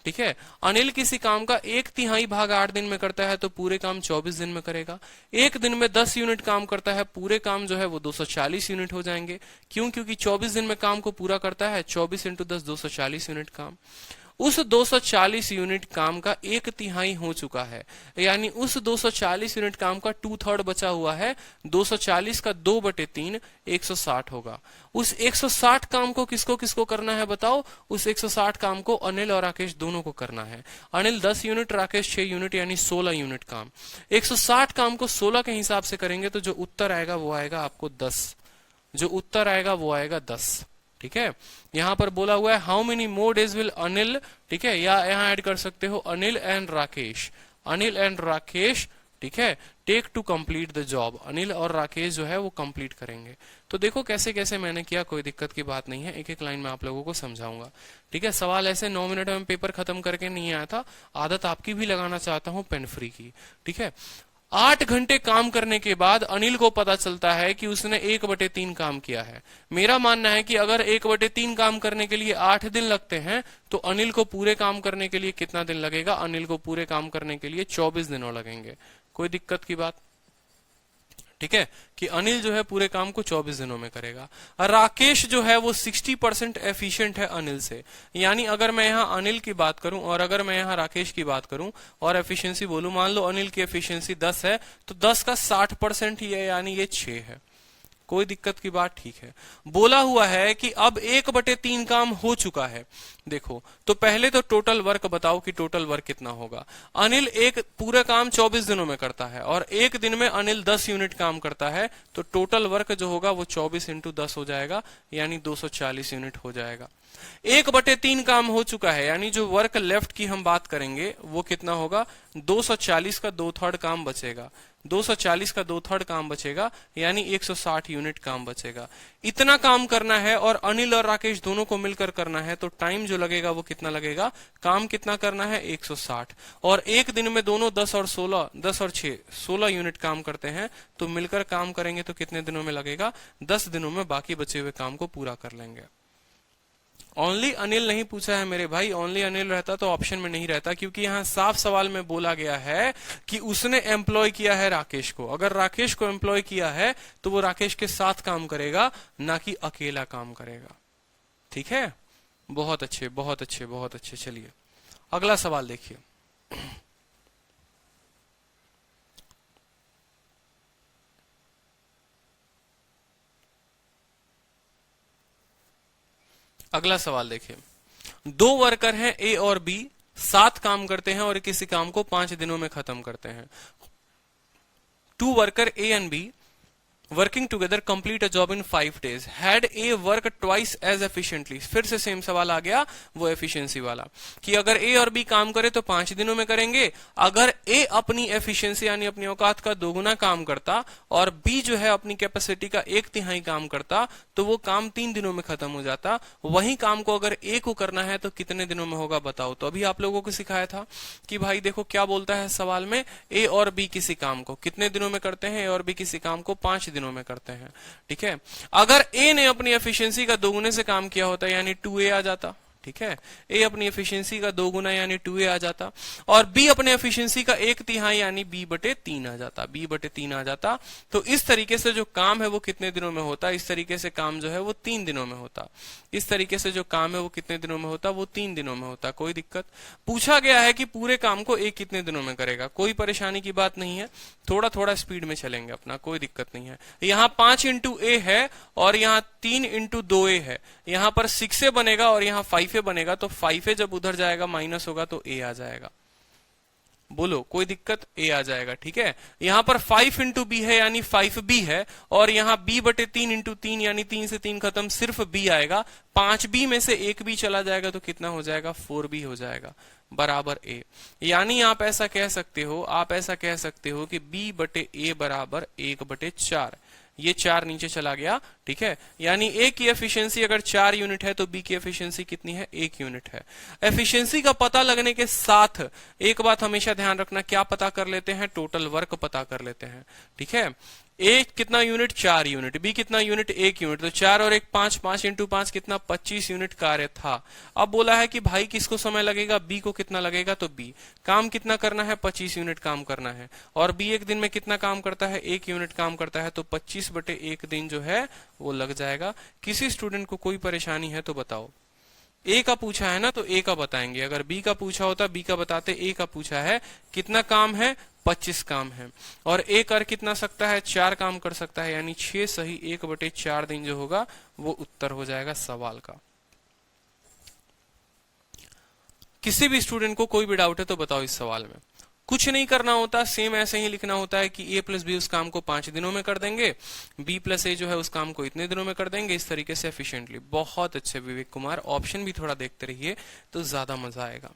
ठीक है, अनिल किसी काम का 1/3 भाग 8 दिन में करता है तो पूरे काम 24 दिन में करेगा। एक दिन में 10 यूनिट काम करता है, पूरे काम जो है वो 240 यूनिट हो जाएंगे। क्यों, क्योंकि 24 दिन में काम को पूरा करता है। 24 × 10 240 यूनिट काम। उस 240 यूनिट काम का 1/3 हो चुका है, यानी उस 240 यूनिट काम का 2/3 बचा हुआ है। 240 का 2/3 160 होगा। उस 160 काम को किसको किसको करना है बताओ। उस 160 काम को अनिल और राकेश दोनों को करना है। अनिल 10 यूनिट, राकेश 6 यूनिट, यानी 16 यूनिट काम। 160 काम को 16 के हिसाब से करेंगे तो जो उत्तर आएगा वो आएगा आपको 10। जो उत्तर आएगा वो आएगा 10। ठीक है, यहां पर बोला हुआ है how many more days will Anil, ठीक है, या यहां ऐड कर सकते हो अनिल एंड राकेश, अनिल एंड राकेश, ठीक है, take to complete the job. Anil और राकेश जो है वो कंप्लीट करेंगे। तो देखो कैसे कैसे मैंने किया, कोई दिक्कत की बात नहीं है। एक एक लाइन में आप लोगों को समझाऊंगा। ठीक है, सवाल ऐसे 9 मिनट में पेपर खत्म करके नहीं आया था। आदत आपकी भी लगाना चाहता हूं पेन फ्री की। ठीक है, 8 घंटे काम करने के बाद अनिल को पता चलता है कि उसने 1/3 काम किया है। मेरा मानना है कि अगर 1/3 काम करने के लिए 8 दिन लगते हैं तो अनिल को पूरे काम करने के लिए कितना दिन लगेगा। अनिल को पूरे काम करने के लिए 24 दिनों लगेंगे। कोई दिक्कत की बात, ठीक है, कि अनिल जो है पूरे काम को 24 दिनों में करेगा। राकेश जो है वो 60% एफिशिएंट है अनिल से। यानी अगर मैं यहाँ अनिल की बात करूं और अगर मैं यहाँ राकेश की बात करूं और एफिशिएंसी बोलूं, मान लो अनिल की एफिशिएंसी 10 है तो 10 का 60% ही है, यानी ये 6 है। कोई दिक्कत की बात, ठीक है। बोला हुआ है कि अब 1/3 काम हो चुका है। देखो तो पहले तो टोटल वर्क बताओ कि टोटल वर्क कितना होगा। अनिल एक पूरा काम 24 दिनों में करता है और एक दिन में अनिल 10 यूनिट काम करता है, तो टोटल वर्क जो होगा वो 24 इंटू 10 हो जाएगा, यानी 240 यूनिट हो जाएगा। 1/3 काम हो चुका है, यानी जो वर्क लेफ्ट की हम बात करेंगे वो कितना होगा, 240 का 2/3 काम बचेगा। 240 का 2/3 काम बचेगा, यानी 160 यूनिट काम बचेगा। इतना काम करना है और अनिल और राकेश दोनों को मिलकर करना है, तो टाइम जो लगेगा वो कितना लगेगा, काम कितना करना है 160। और एक दिन में दोनों 10 और 6 16 यूनिट काम करते हैं, तो मिलकर काम करेंगे तो कितने दिनों में लगेगा, 10 दिनों में बाकी बचे हुए काम को पूरा कर लेंगे। ओनली अनिल नहीं पूछा है मेरे भाई, ओनली अनिल रहता तो ऑप्शन में नहीं रहता, क्योंकि यहां साफ सवाल में बोला गया है कि उसने एम्प्लॉय किया है राकेश को। अगर राकेश को एम्प्लॉय किया है तो वो राकेश के साथ काम करेगा, ना कि अकेला काम करेगा। ठीक है, बहुत अच्छे बहुत अच्छे बहुत अच्छे। चलिए अगला सवाल देखिए। अगला सवाल देखिए। दो वर्कर हैं ए और बी, 7 काम करते हैं और किसी काम को 5 दिनों में खत्म करते हैं। 2 worker A and B working together complete a job in 5 days। Had A work twice as efficiently. फिर से सेम सवाल आ गया, वो एफिशिएंसी वाला, कि अगर ए और बी काम करे तो 5 दिनों में करेंगे। अगर ए अपनी एफिशिएंसी यानी अपनी औकात का दोगुना काम करता और बी जो है अपनी कैपेसिटी का 1/3 काम करता, तो वो काम 3 दिनों में खत्म हो जाता। वही काम को अगर ए को करना है तो कितने दिनों में होगा बताओ। तो अभी आप लोगों को सिखाया था कि भाई देखो क्या बोलता है सवाल में, ए और बी किसी काम को कितने दिनों में करते हैं, ए और बी किसी काम को 5 दिनों में करते हैं। ठीक है, अगर ए ने अपनी एफिशिएंसी का 2 गुने से काम किया होता यानी 2a आ जाता। ठीक है, ए अपनी एफिशिएंसी का 2 गुना यानी 2a आ जाता, और बी अपने एफिशिएंसी का 1/3 यानी b/3 आ जाता, b/3 आ जाता। तो इस तरीके से जो काम है वो कितने दिनों में होता, इस तरीके से काम जो है वो 3 दिनों में होता। इस तरीके से जो काम है वो कितने दिनों में होता, वो 3 दिनों में होता। कोई दिक्कत, पूछा गया है कि पूरे काम को ए कितने दिनों में करेगा, कोई परेशानी की बात नहीं है। थोड़ा थोड़ा स्पीड में चलेंगे अपना, कोई दिक्कत नहीं है। यहाँ 5 इंटू ए है और यहाँ 3 इंटू 2a है, यहाँ पर 6a बनेगा और यहाँ 5a बनेगा, तो 5a जब उधर जाएगा माइनस होगा तो a आ जाएगा। बोलो कोई दिक्कत, a आ जाएगा। ठीक है, यहां पर 5 इंटू बी है यानी 5b है, और यहां b/3 इंटू 3 यानी 3 से 3 खत्म, सिर्फ b आएगा। 5b में से 1b चला जाएगा तो कितना हो जाएगा, 4b हो जाएगा, बराबर a। यानी आप ऐसा कह सकते हो, आप ऐसा कह सकते हो कि b/a बराबर 1/4। ये 4 नीचे चला गया। ठीक है, यानी ए की एफिशिएंसी अगर 4 यूनिट है तो बी की एफिशिएंसी कितनी है, 1 यूनिट है। एफिशिएंसी का पता लगने के साथ एक बात हमेशा ध्यान रखना, क्या पता कर लेते हैं, टोटल वर्क पता कर लेते हैं। ठीक है, ए कितना यूनिट, 4 यूनिट, बी कितना यूनिट, 1 यूनिट, तो 4 और 1 5, 5 इंटू 5 कितना, 25 यूनिट कार्य था। अब बोला है कि भाई किसको समय लगेगा, बी को कितना लगेगा, तो बी काम कितना करना है, 25 यूनिट काम करना है, और बी एक दिन में कितना काम करता है, 1 यूनिट काम करता है, तो 25/1 दिन जो है वो लग जाएगा। किसी स्टूडेंट को कोई परेशानी है तो बताओ। ए का पूछा है ना तो ए का बताएंगे, अगर बी का पूछा होता बी का बताते। ए का पूछा है कितना काम है, 25 काम है, और ए कर कितना सकता है, 4 काम कर सकता है, यानी 6 सही 1/4 दिन जो होगा वो उत्तर हो जाएगा सवाल का। किसी भी स्टूडेंट को कोई भी डाउट है तो बताओ इस सवाल में। कुछ नहीं करना होता, सेम ऐसे ही लिखना होता है कि a प्लस बी उस काम को 5 दिनों में कर देंगे, b प्लस ए जो है उस काम को इतने दिनों में कर देंगे, इस तरीके से एफिशिएंटली। बहुत अच्छे विवेक कुमार, ऑप्शन भी थोड़ा देखते रहिए तो ज्यादा मजा आएगा।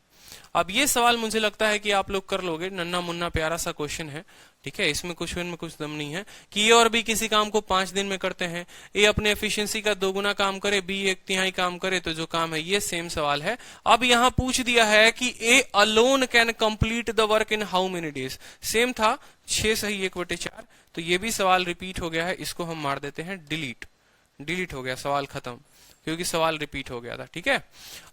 अब ये सवाल मुझे लगता है कि आप लोग कर लोगे, नन्ना मुन्ना प्यारा सा क्वेश्चन है। ठीक है, इसमें कुछ दम नहीं है कि ए और बी किसी काम को 5 दिन में करते हैं, ए अपने एफिशिएंसी का 2 गुना काम करे, बी 1/3 काम करे, तो जो काम है ये सेम सवाल है। अब यहां पूछ दिया है कि A alone can complete the work in how many days. Same था, 6 सही 1/4, तो ये भी सवाल रिपीट हो गया है, इसको हम मार देते हैं डिलीट। डिलीट हो गया, सवाल खत्म, क्योंकि सवाल रिपीट हो गया था। ठीक है,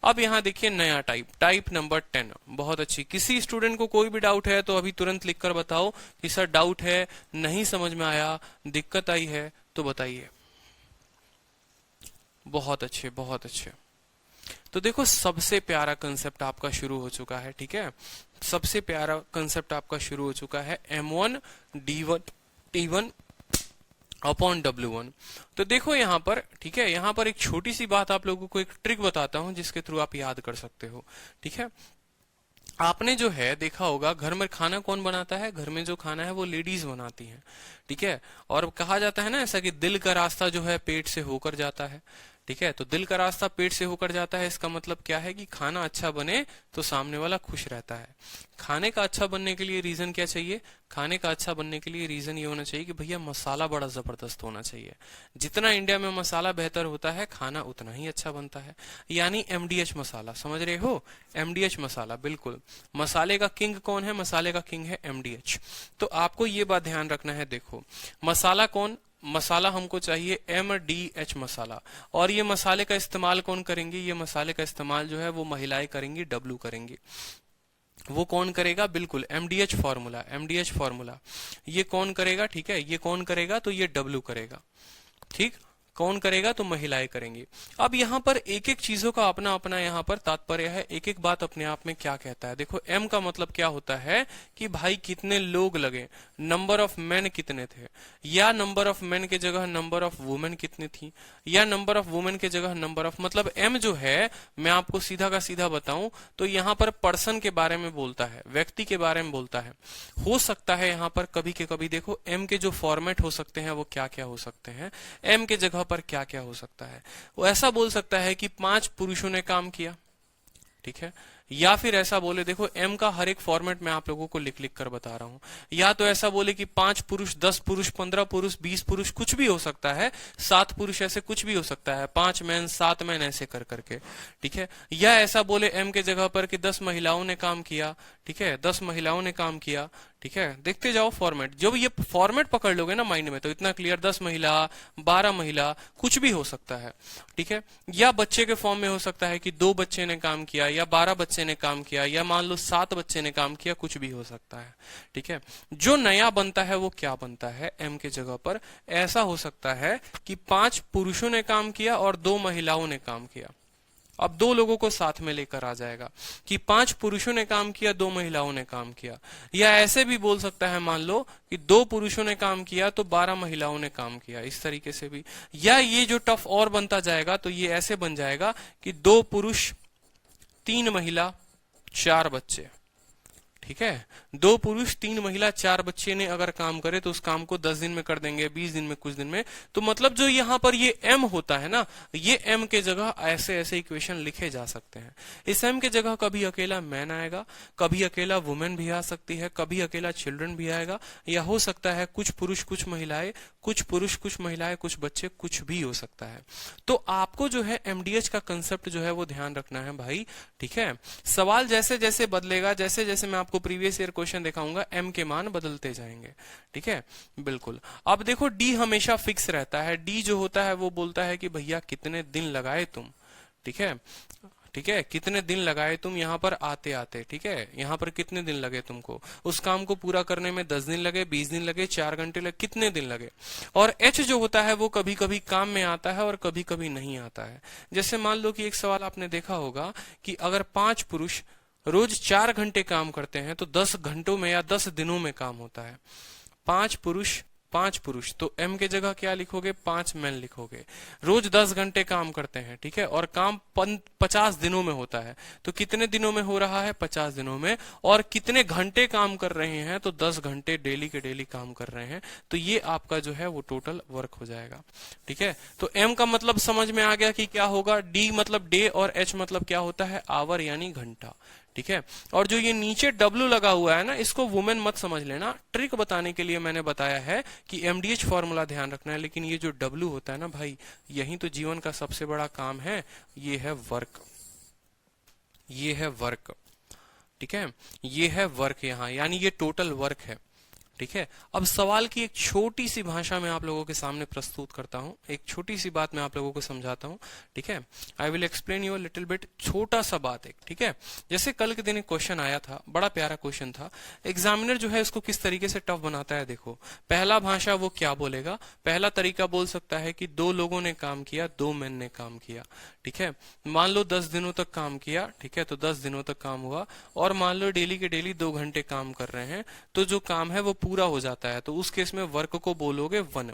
अब यहां देखिए नया टाइप नंबर 10। बहुत अच्छी। किसी स्टूडेंट को कोई भी डाउट है तो अभी तुरंत लिखकर बताओ कि सर डाउट है, नहीं समझ में आया, दिक्कत आई है तो बताइए। बहुत अच्छे बहुत अच्छे। तो देखो सबसे प्यारा कंसेप्ट आपका शुरू हो चुका है। ठीक है, सबसे प्यारा कंसेप्ट आपका शुरू हो चुका है, M1 D1 T1 upon W1। तो देखो यहाँ पर, ठीक है, यहाँ पर एक छोटी सी बात आप लोगों को एक ट्रिक बताता हूं जिसके थ्रू आप याद कर सकते हो। ठीक है, आपने जो है देखा होगा घर में खाना कौन बनाता है, घर में जो खाना है वो लेडीज बनाती हैं। ठीक है, और कहा जाता है ना ऐसा कि दिल का रास्ता जो है पेट से होकर जाता है। ठीक है, तो दिल का रास्ता पेट से होकर जाता है, इसका मतलब क्या है कि खाना अच्छा बने तो सामने वाला खुश रहता है। खाने का अच्छा बनने के लिए रीजन क्या चाहिए, खाने का अच्छा बनने के लिए रीजन ये होना चाहिए कि भैया मसाला बड़ा जबरदस्त होना चाहिए। जितना इंडिया में मसाला बेहतर होता है खाना उतना ही अच्छा बनता है। यानी एमडीएच मसाला, समझ रहे हो, एमडीएच मसाला, बिल्कुल। मसाले का किंग कौन है, मसाले का किंग है एमडीएच। तो आपको ये बात ध्यान रखना है, देखो मसाला कौन, मसाला हमको चाहिए एमडीएच मसाला। और ये मसाले का इस्तेमाल कौन करेंगे, ये मसाले का इस्तेमाल जो है वो महिलाएं करेंगी, डब्लू करेंगी। वो कौन करेगा, बिल्कुल एमडीएच फॉर्मूला, एमडीएच फॉर्मूला ये कौन करेगा, ठीक है, ये कौन करेगा, तो ये डब्लू करेगा। ठीक, कौन करेगा, तो महिलाएं करेंगी। अब यहाँ पर एक एक चीजों का अपना अपना यहाँ पर तात्पर्य है, एक एक बात अपने आप में क्या कहता है। देखो एम का मतलब क्या होता है कि भाई कितने लोग लगे, नंबर ऑफ मेन कितने थे, या नंबर ऑफ मेन के जगह नंबर ऑफ वुमेन कितनी थी, या नंबर ऑफ वुमेन के जगह नंबर ऑफ, मतलब एम जो है मैं आपको सीधा का सीधा बताऊं तो यहाँ पर पर्सन के बारे में बोलता है, व्यक्ति के बारे में बोलता है। हो सकता है यहाँ पर कभी के कभी देखो एम के जो फॉर्मेट हो सकते हैं वो क्या क्या हो सकते हैं, एम के जगह पर क्या क्या हो सकता है। वो ऐसा बोल सकता है कि 5 पुरुषों ने काम किया, ठीक है, या फिर ऐसा बोले, देखो एम का हर एक फॉर्मेट मैं आप लोगों को लिख लिख कर बता रहा हूं, या तो ऐसा बोले कि 5 पुरुष, 10 पुरुष, 15 पुरुष, 20 पुरुष, कुछ भी हो सकता है, 7 पुरुष, ऐसे कुछ भी हो सकता है, 5 मैन, 7 मैन, ऐसे कर करके। ठीक है, या ऐसा बोले एम के जगह पर कि 10 महिलाओं ने काम किया। ठीक है, 10 महिलाओं ने काम किया। ठीक है, देखते जाओ फॉर्मेट, जब ये फॉर्मेट पकड़ लोगे ना माइंड में तो इतना क्लियर, 10 महिला, 12 महिला, कुछ भी हो सकता है। ठीक है, या बच्चे के फॉर्म में हो सकता है कि 2 बच्चे ने काम किया, या 12 बच्चे ने काम किया, या मान लो 7 बच्चे ने काम किया, कुछ भी हो सकता है। ठीक है, जो नया बनता है वो क्या बनता है, एम के जगह पर ऐसा हो सकता है कि 5 पुरुषों ने काम किया और 2 महिलाओं ने काम किया। अब 2 लोगों को साथ में लेकर आ जाएगा कि 5 पुरुषों ने काम किया, 2 महिलाओं ने काम किया। या ऐसे भी बोल सकता है, मान लो कि 2 पुरुषों ने काम किया तो 12 महिलाओं ने काम किया, इस तरीके से भी। या ये जो टफ और बनता जाएगा तो ये ऐसे बन जाएगा कि 2 पुरुष, 3 महिला, 4 बच्चे। ठीक है, 2 पुरुष, 3 महिला, 4 बच्चे ने अगर काम करे तो उस काम को 10 दिन में कर देंगे, 20 दिन में, कुछ दिन में। तो मतलब जो यहाँ पर ये एम होता है ना, ये एम के जगह ऐसे ऐसे इक्वेशन लिखे जा सकते हैं। इस एम के जगह कभी अकेला मैन आएगा, कभी अकेला वुमेन भी आ सकती है, कभी अकेला चिल्ड्रन भी आएगा, या हो सकता है कुछ पुरुष कुछ महिलाएं, कुछ पुरुष कुछ महिलाएं, कुछ बच्चे, कुछ भी हो सकता है। तो आपको जो है एमडीएच का कंसेप्ट जो है वो ध्यान रखना है भाई। ठीक है, सवाल जैसे जैसे बदलेगा, जैसे जैसे मैं आपको प्रीवियस ईयर क्वेश्चन दिखाऊंगा, एम के मान बदलते जाएंगे। ठीक है, बिल्कुल। अब देखो डी हमेशा फिक्स रहता है, डी जो होता है वो बोलता है कि भैया कितने दिन लगाए तुम। ठीक है, ठीक है, कितने दिन लगाए तुम यहाँ पर आते आते। ठीक है, यहाँ पर कितने दिन लगे तुमको, उस काम को पूरा करने में 10 दिन लगे, 20 दिन लगे, 4 घंटे लगे, कितने दिन लगे। और एच जो होता है वो कभी कभी काम में आता है और कभी कभी नहीं आता है। जैसे मान लो कि एक सवाल आपने देखा होगा कि अगर 5 पुरुष रोज 4 घंटे काम करते हैं तो 10 घंटों में या 10 दिनों में काम होता है। 5 पुरुष, 5 पुरुष, तो एम के जगह क्या लिखोगे, 5 मैन लिखोगे। रोज 10 घंटे काम करते हैं, ठीक है, और काम 50 दिनों में होता है। तो कितने दिनों में हो रहा है, 50 दिनों में। और कितने घंटे काम कर रहे हैं, तो 10 घंटे डेली के डेली काम कर रहे हैं। तो ये आपका जो है वो टोटल वर्क हो जाएगा। ठीक है, तो एम का मतलब समझ में आ गया कि क्या होगा, डी मतलब डे, और एच मतलब क्या होता है, आवर यानी घंटा। ठीक है, और जो ये नीचे डब्लू लगा हुआ है ना, इसको वुमेन मत समझ लेना, ट्रिक बताने के लिए मैंने बताया है कि एमडीएच फॉर्मूला ध्यान रखना है। लेकिन ये जो डब्लू होता है ना भाई, यही तो जीवन का सबसे बड़ा काम है, ये है वर्क, ये है वर्क। ठीक है, ये है वर्क यहाँ, यानी ये टोटल वर्क है। ठीक है, अब सवाल की एक छोटी सी भाषा में आप लोगों के सामने प्रस्तुत करता हूं, एक छोटी सी बात मैं आप लोगों को समझाता हूं। ठीक है, I will explain you little bit, छोटा सा बात एक। ठीक है, जैसे कल के दिन एक क्वेश्चन आया था, बड़ा प्यारा क्वेश्चन था। एग्जामिनर जो है इसको किस तरीके से टफ बनाता है, देखो पहला भाषा वो क्या बोलेगा, पहला तरीका बोल सकता है कि 2 लोगों ने काम किया, 2 मैन ने काम किया। ठीक है, मान लो 10 दिनों तक काम किया। ठीक है, तो 10 दिनों तक काम हुआ, और मान लो डेली के डेली 2 घंटे काम कर रहे हैं, तो जो काम है वो पूरा हो जाता है। तो उस केस में वर्क को बोलोगे 1।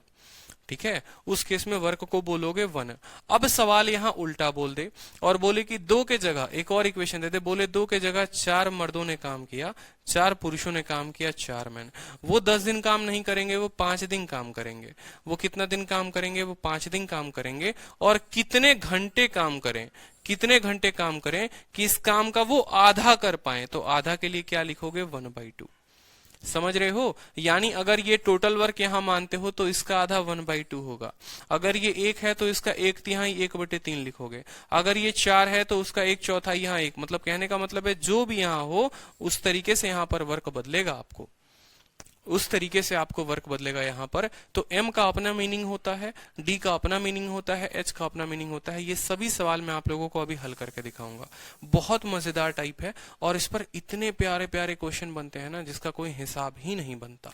ठीक है, उस केस में वर्क को बोलोगे 1। अब सवाल यहां उल्टा बोल दे और बोले कि 2 के जगह एक और इक्वेशन दे दे, बोले 2 के जगह 4 मर्दों ने काम किया, 4 पुरुषों ने काम किया, 4 मैन। वो 10 दिन काम नहीं करेंगे, वो 5 दिन काम करेंगे। वो कितना दिन काम करेंगे? वो 5 दिन काम करेंगे। और कितने घंटे काम करें, कितने घंटे काम करें कि इस काम का वो आधा कर पाए? तो आधा के लिए क्या लिखोगे? 1/2। समझ रहे हो? यानी अगर ये टोटल वर्क यहां मानते हो तो इसका आधा 1/2 होगा। अगर ये 1 है तो इसका 1/3 1/3 लिखोगे। अगर ये 4 है तो उसका 1/4 यहाँ 1। मतलब कहने का मतलब है जो भी यहाँ हो उस तरीके से यहाँ पर वर्क बदलेगा आपको, उस तरीके से आपको वर्क बदलेगा यहाँ पर। तो m का अपना मीनिंग होता है, d का अपना मीनिंग होता है, h का अपना मीनिंग होता है। ये सभी सवाल मैं आप लोगों को अभी हल करके दिखाऊंगा। बहुत मजेदार टाइप है और इस पर इतने प्यारे प्यारे क्वेश्चन बनते हैं ना जिसका कोई हिसाब ही नहीं बनता।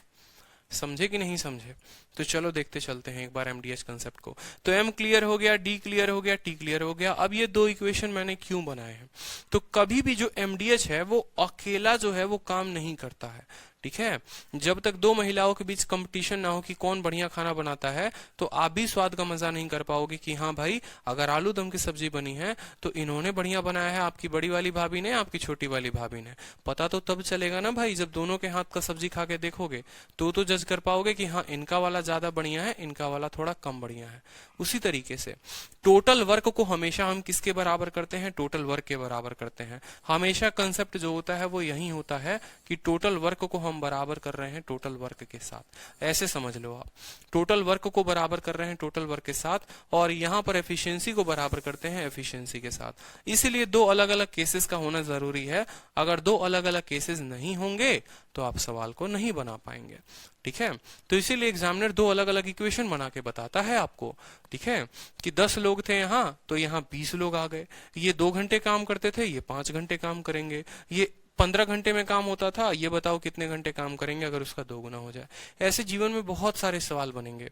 समझे कि नहीं समझे? तो चलो देखते चलते हैं एक बार एमडीएच कंसेप्ट को। तो एम क्लियर हो गया, डी क्लियर हो गया, टी क्लियर हो गया। अब ये 2 इक्वेशन मैंने क्यों बनाए हैं? तो कभी भी जो एमडीएच है वो अकेला जो है वो काम नहीं करता है। ठीक है, जब तक 2 महिलाओं के बीच कंपटीशन ना हो कि कौन बढ़िया खाना बनाता है तो आप भी स्वाद का मजा नहीं कर पाओगे कि हाँ भाई अगर आलू दम की सब्जी बनी है तो इन्होंने बढ़िया बनाया है, आपकी बड़ी वाली भाभी ने, आपकी छोटी वाली भाभी ने। पता तो तब चलेगा ना भाई जब दोनों के हाथ का सब्जी खा के देखोगे तो जज कर पाओगे कि हाँ इनका वाला ज्यादा बढ़िया है, इनका वाला थोड़ा कम बढ़िया है। उसी तरीके से टोटल वर्क को हमेशा हम किसके बराबर करते हैं? टोटल वर्क के बराबर करते हैं। हमेशा कंसेप्ट जो होता है वो यही होता है कि टोटल वर्क को हम बराबर कर रहे हैं टोटल वर्क के साथ। ऐसे समझ लो आप, टोटल वर्क को बराबर कर रहे हैं टोटल वर्क के साथ और यहां पर एफिशिएंसी को बराबर करते हैं एफिशिएंसी के साथ। इसीलिए 2 अलग अलग केसेस का होना जरूरी है। अगर 2 अलग अलग केसेस नहीं होंगे तो आप सवाल को नहीं बना पाएंगे। ठीक है, तो इसीलिए एग्जामिनर 2 अलग अलग इक्वेशन बना के बताता है आपको। ठीक है, कि 10 लोग थे यहाँ तो यहाँ 20 लोग आ गए। ये 2 घंटे काम करते थे, ये 5 घंटे काम करेंगे। ये 15 घंटे में काम होता था, ये बताओ कितने घंटे काम करेंगे अगर उसका 2 गुना हो जाए। ऐसे जीवन में बहुत सारे सवाल बनेंगे।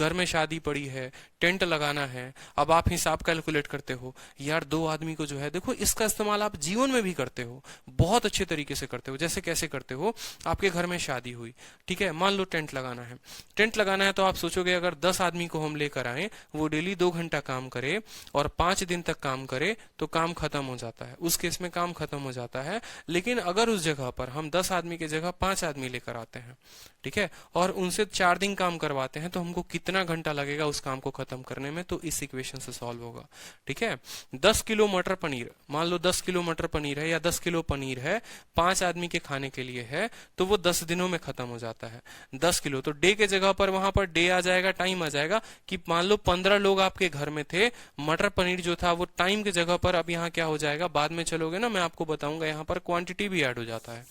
घर में शादी पड़ी है, टेंट लगाना है, अब आप हिसाब कैलकुलेट करते हो यार 2 आदमी को जो है, देखो इसका इस्तेमाल आप जीवन में भी करते हो, बहुत अच्छे तरीके से करते हो। जैसे कैसे करते हो? आपके घर में शादी हुई, ठीक है, मान लो टेंट लगाना है। टेंट लगाना है तो आप सोचोगे अगर 10 आदमी को हम लेकर आए, वो डेली 2 घंटा काम करे और 5 दिन तक काम करे तो काम खत्म हो जाता है। उस केस में काम खत्म हो जाता है। लेकिन अगर उस जगह पर हम 10 आदमी की जगह 5 आदमी लेकर आते हैं, ठीक है, और उनसे 4 दिन काम करवाते हैं तो हमको कितना घंटा लगेगा उस काम को खत्म करने में? तो इस इक्वेशन से सॉल्व होगा। ठीक है, 10 किलो मटर पनीर, मान लो 10 किलो मटर पनीर है या 10 किलो पनीर है, 5 आदमी के खाने के लिए है, तो वो 10 दिनों में खत्म हो जाता है। 10 किलो तो डे के जगह पर वहां पर डे आ जाएगा, टाइम आ जाएगा कि मान लो 15 लोग आपके घर में थे, मटर पनीर जो था वो टाइम की जगह पर अब यहाँ क्या हो जाएगा, बाद में चलोगे ना मैं आपको बताऊंगा, यहाँ पर क्वांटिटी भी ऐड हो जाता है।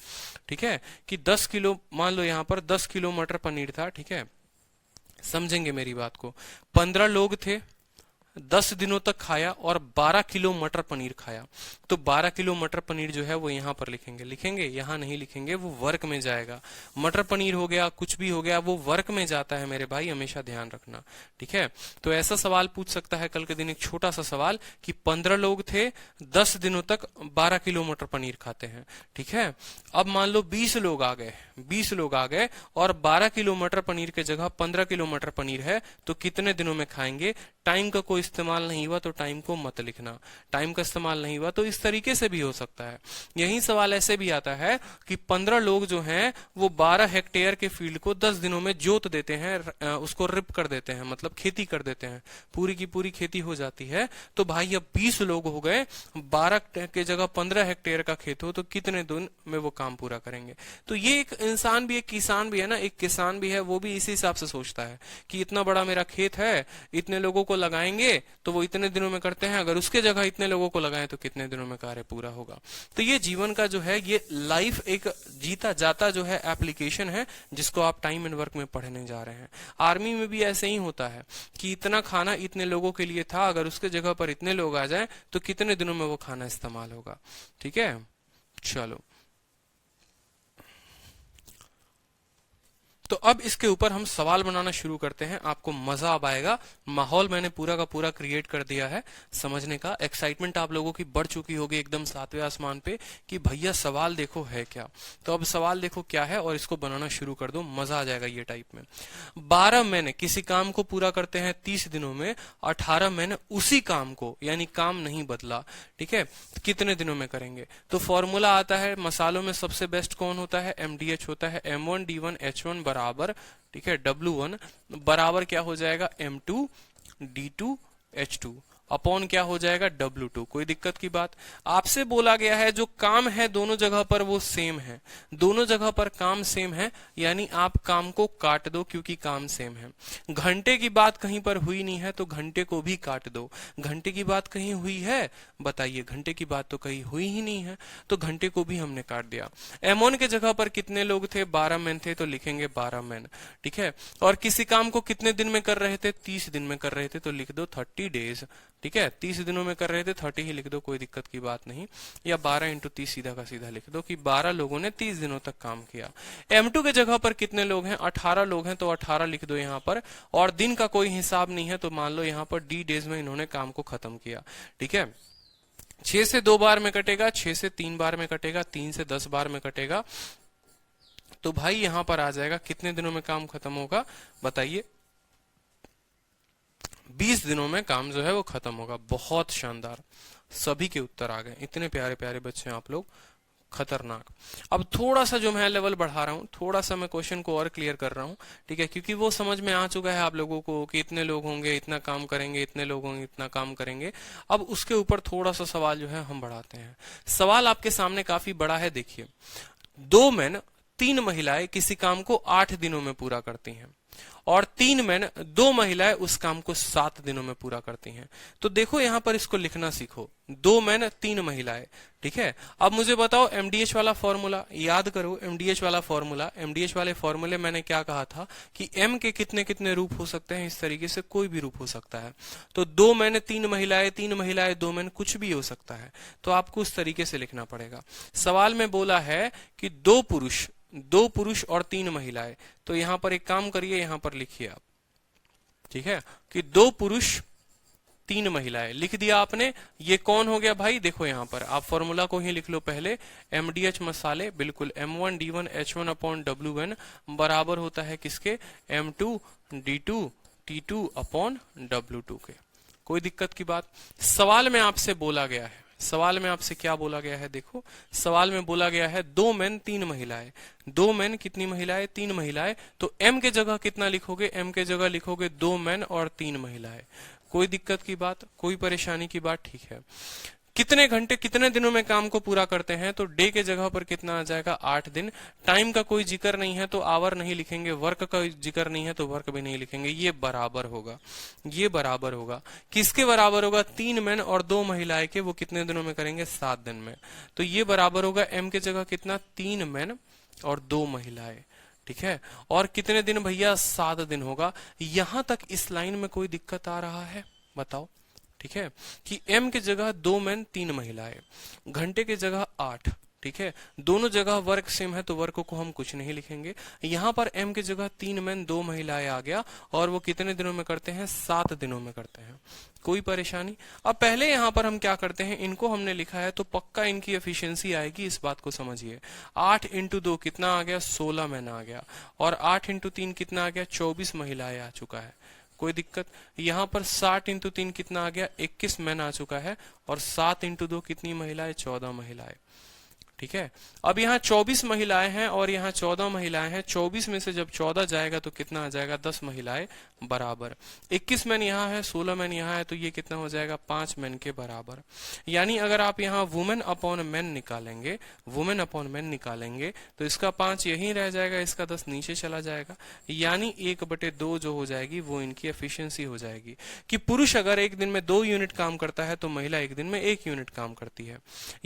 ठीक है, कि 10 किलो, मान लो यहाँ पर 10 किलो मटर पनीर था। ठीक है, समझेंगे मेरी बात को। 15 लोग थे, 10 दिनों तक खाया और 12 किलो मटर पनीर खाया, तो 12 किलो मटर पनीर जो है वो यहां पर लिखेंगे यहां नहीं लिखेंगे, वो वर्क में जाएगा। मटर पनीर हो गया, कुछ भी हो गया, वो वर्क में जाता है मेरे भाई, हमेशा ध्यान रखना। ठीक है, तो ऐसा सवाल पूछ सकता है कल के दिन एक छोटा सा सवाल कि 15 लोग थे, 10 दिनों तक 12 किलो मटर पनीर खाते हैं। ठीक है, अब मान लो 20 लोग आ गए, 20 लोग आ गए और 12 किलो मटर पनीर के जगह 15 किलो मटर पनीर है, तो कितने दिनों में खाएंगे? टाइम का कोई इस्तेमाल नहीं हुआ तो टाइम को मत लिखना, टाइम का इस्तेमाल नहीं हुआ तो इस तरीके से भी हो सकता है। यही सवाल ऐसे भी आता है कि 15 लोग जो हैं वो 12 हेक्टेयर के फील्ड को 10 दिनों में जोत देते हैं, उसको रिप कर देते हैं, मतलब खेती कर देते हैं, पूरी की पूरी खेती हो जाती है। तो भाई अब 20 लोग हो गए, 12 के जगह 15 हेक्टेयर का खेत हो तो कितने दिन में वो काम पूरा करेंगे? तो ये एक इंसान भी, एक किसान भी है ना, एक किसान भी है, वो भी इसी हिसाब से सोचता है कि इतना बड़ा मेरा खेत है, इतने लोगों को लगाएंगे तो वो इतने दिनों में करते हैं, अगर उसके जगह इतने लोगों को लगाएं तो कितने दिनों में कार्य पूरा होगा। तो ये जीवन का जो है, ये लाइफ एक जीता जाता जो है एप्लीकेशन है जिसको आप टाइम एंड वर्क में पढ़ने जा रहे हैं। आर्मी में भी ऐसे ही होता है कि इतना खाना इतने लोगों के लिए था, अगर उसके जगह पर इतने लोग आ जाएं तो कितने दिनों में वो खाना इस्तेमाल होगा। ठीक है, चलो तो अब इसके ऊपर हम सवाल बनाना शुरू करते हैं, आपको मजा अब आएगा। माहौल मैंने पूरा का पूरा क्रिएट कर दिया है, समझने का एक्साइटमेंट आप लोगों की बढ़ चुकी होगी एकदम सातवें आसमान पे कि भैया सवाल देखो है क्या। तो अब सवाल देखो क्या है और इसको बनाना शुरू कर दो, मजा आ जाएगा ये टाइप में। 12 महीने किसी काम को पूरा करते हैं 30 दिनों में, 18 महीने उसी काम को, यानी काम नहीं बदला, ठीक है, कितने दिनों में करेंगे। तो फॉर्मूला आता है, मसालों में सबसे बेस्ट कौन होता है, MDH होता है, M1 D1 H1 बराबर, ठीक है, W1 बराबर क्या हो जाएगा, M2 D2 H2 अपॉन क्या हो जाएगा, W2। कोई दिक्कत की बात। आपसे बोला गया है जो काम है दोनों जगह पर वो सेम है, दोनों जगह पर काम सेम है, यानी आप काम को काट दो क्योंकि काम सेम है। घंटे की बात कहीं पर हुई नहीं है तो घंटे को भी काट दो। घंटे की बात कहीं हुई है, बताइए, घंटे की बात तो कहीं हुई ही नहीं है, तो घंटे को भी हमने काट दिया। M1 के जगह पर कितने लोग थे, 12 मैन थे, तो लिखेंगे 12 मैन, ठीक है। और किसी काम को कितने दिन में कर रहे थे, 30 दिन में कर रहे थे, तो लिख दो 30 डेज, ठीक है। 30 दिनों में कर रहे थे, 30 ही लिख दो, कोई दिक्कत की बात नहीं। या 12 इंटू 30 सीधा का सीधा लिख दो कि 12 लोगों ने 30 दिनों तक काम किया। M2 के जगह पर कितने लोग हैं, 18 लोग हैं, तो 18 लिख दो यहाँ पर। और दिन का कोई हिसाब नहीं है तो मान लो यहाँ पर D डेज में इन्होंने काम को खत्म किया, ठीक है। 6 से 2 बार में कटेगा, 6 से 3 बार में कटेगा, 3 से 10 बार में कटेगा, तो भाई यहां पर आ जाएगा कितने दिनों में काम खत्म होगा, बताइए, 20 दिनों में काम जो है वो खत्म होगा। बहुत शानदार, सभी के उत्तर आ गए, इतने प्यारे प्यारे बच्चे हैं आप लोग, खतरनाक। अब थोड़ा सा जो मैं लेवल बढ़ा रहा हूँ, थोड़ा सा मैं क्वेश्चन को और क्लियर कर रहा हूँ, ठीक है, क्योंकि वो समझ में आ चुका है आप लोगों को कि इतने लोग होंगे इतना काम करेंगे, इतने लोग होंगे इतना काम करेंगे। अब उसके ऊपर थोड़ा सा सवाल जो है हम बढ़ाते हैं। सवाल आपके सामने काफी बड़ा है, देखिए, 2 मैन 3 महिलाएं किसी काम को 8 दिनों में पूरा करती हैं और 3 मैन 2 महिलाएं उस काम को 7 दिनों में पूरा करती हैं। तो देखो यहां पर इसको लिखना सीखो, 2 मैन 3 महिलाएं, ठीक है। अब मुझे बताओ MDH वाला फॉर्मूला याद करो, MDH वाला फॉर्मूला, MDH वाले फॉर्मूले मैंने क्या कहा था कि M के कितने कितने रूप हो सकते हैं, इस तरीके से कोई भी रूप हो सकता है। तो 2 मैन 3 महिलाएं, 3 महिलाएं 2 मैन, कुछ भी हो सकता है, तो आपको उस तरीके से लिखना पड़ेगा। सवाल में बोला है कि 2 पुरुष और 3 महिलाएं, तो यहां पर एक काम करिए, यहां पर लिखिए आप, ठीक है, कि 2 पुरुष 3 महिलाएं, लिख दिया आपने। ये कौन हो गया भाई, देखो यहां पर आप फॉर्मूला को ही लिख लो पहले, MDH मसाले, बिल्कुल, M1 D1 H1 upon W1 बराबर होता है किसके, M2 D2 T2 upon W2 के। कोई दिक्कत की बात। सवाल में आपसे बोला गया है, सवाल में आपसे क्या बोला गया है, देखो सवाल में बोला गया है 2 मैन 3 महिलाएं, 2 मैन कितनी महिलाएं, 3 महिलाएं, तो M के जगह कितना लिखोगे, M के जगह लिखोगे 2 मैन और 3 महिलाएं। कोई दिक्कत की बात, कोई परेशानी की बात, ठीक है। कितने घंटे कितने दिनों में काम को पूरा करते हैं, तो डे के जगह पर कितना आ जाएगा, 8 दिन। टाइम का कोई जिक्र नहीं है तो आवर नहीं लिखेंगे, वर्क का जिक्र नहीं है तो वर्क भी नहीं लिखेंगे, ये बराबर होगा, ये बराबर होगा। किसके बराबर होगा, 3 मैन और 2 महिलाएं के, वो कितने दिनों में करेंगे, 7 दिन में। तो ये बराबर होगा M के जगह कितना, 3 मैन और 2 महिलाएं, ठीक है। और कितने दिन भैया, 7 दिन होगा। यहां तक इस लाइन में कोई दिक्कत आ रहा है, बताओ, ठीक है, कि M के जगह 2 मैन 3 महिलाएं, घंटे के जगह 8, ठीक है, दोनों जगह वर्क सेम है तो वर्क को हम कुछ नहीं लिखेंगे। यहां पर M की जगह 3 मैन 2 महिलाएं आ गया और वो कितने दिनों में करते हैं, 7 दिनों में करते हैं। कोई परेशानी। अब पहले यहां पर हम क्या करते हैं, इनको हमने लिखा है तो पक्का इनकी एफिशिएंसी आएगी, इस बात को समझिए। 8 इंटू 2 कितना आ गया, 16 मैन आ गया, और 8 इंटू 3 कितना आ गया, 24 महिलाएं आ चुका है। कोई दिक्कत। यहां पर 60 इंटू 3 कितना आ गया, 21 मैन आ चुका है, और 7 इंटू 2 कितनी महिलाएं, 14 महिलाएं, ठीक है। अब यहाँ 24 महिलाएं हैं और यहाँ 14 महिलाएं हैं, 24 में से जब 14 जाएगा तो कितना आ जाएगा, 10 महिलाएं बराबर। 21 मैन यहाँ है, 16 मैन यहाँ है, तो ये कितना हो जाएगा, 5 मैन के बराबर। यानी अगर आप यहाँ वुमेन अपॉन मैन निकालेंगे, वुमेन अपॉन मैन निकालेंगे, तो इसका 5 यहीं रह जाएगा, इसका 10 नीचे चला जाएगा, यानी 1/2 जो हो जाएगी वो इनकी एफिशिएंसी हो जाएगी। कि पुरुष अगर एक दिन में 2 यूनिट काम करता है तो महिला एक दिन में 1 यूनिट काम करती है।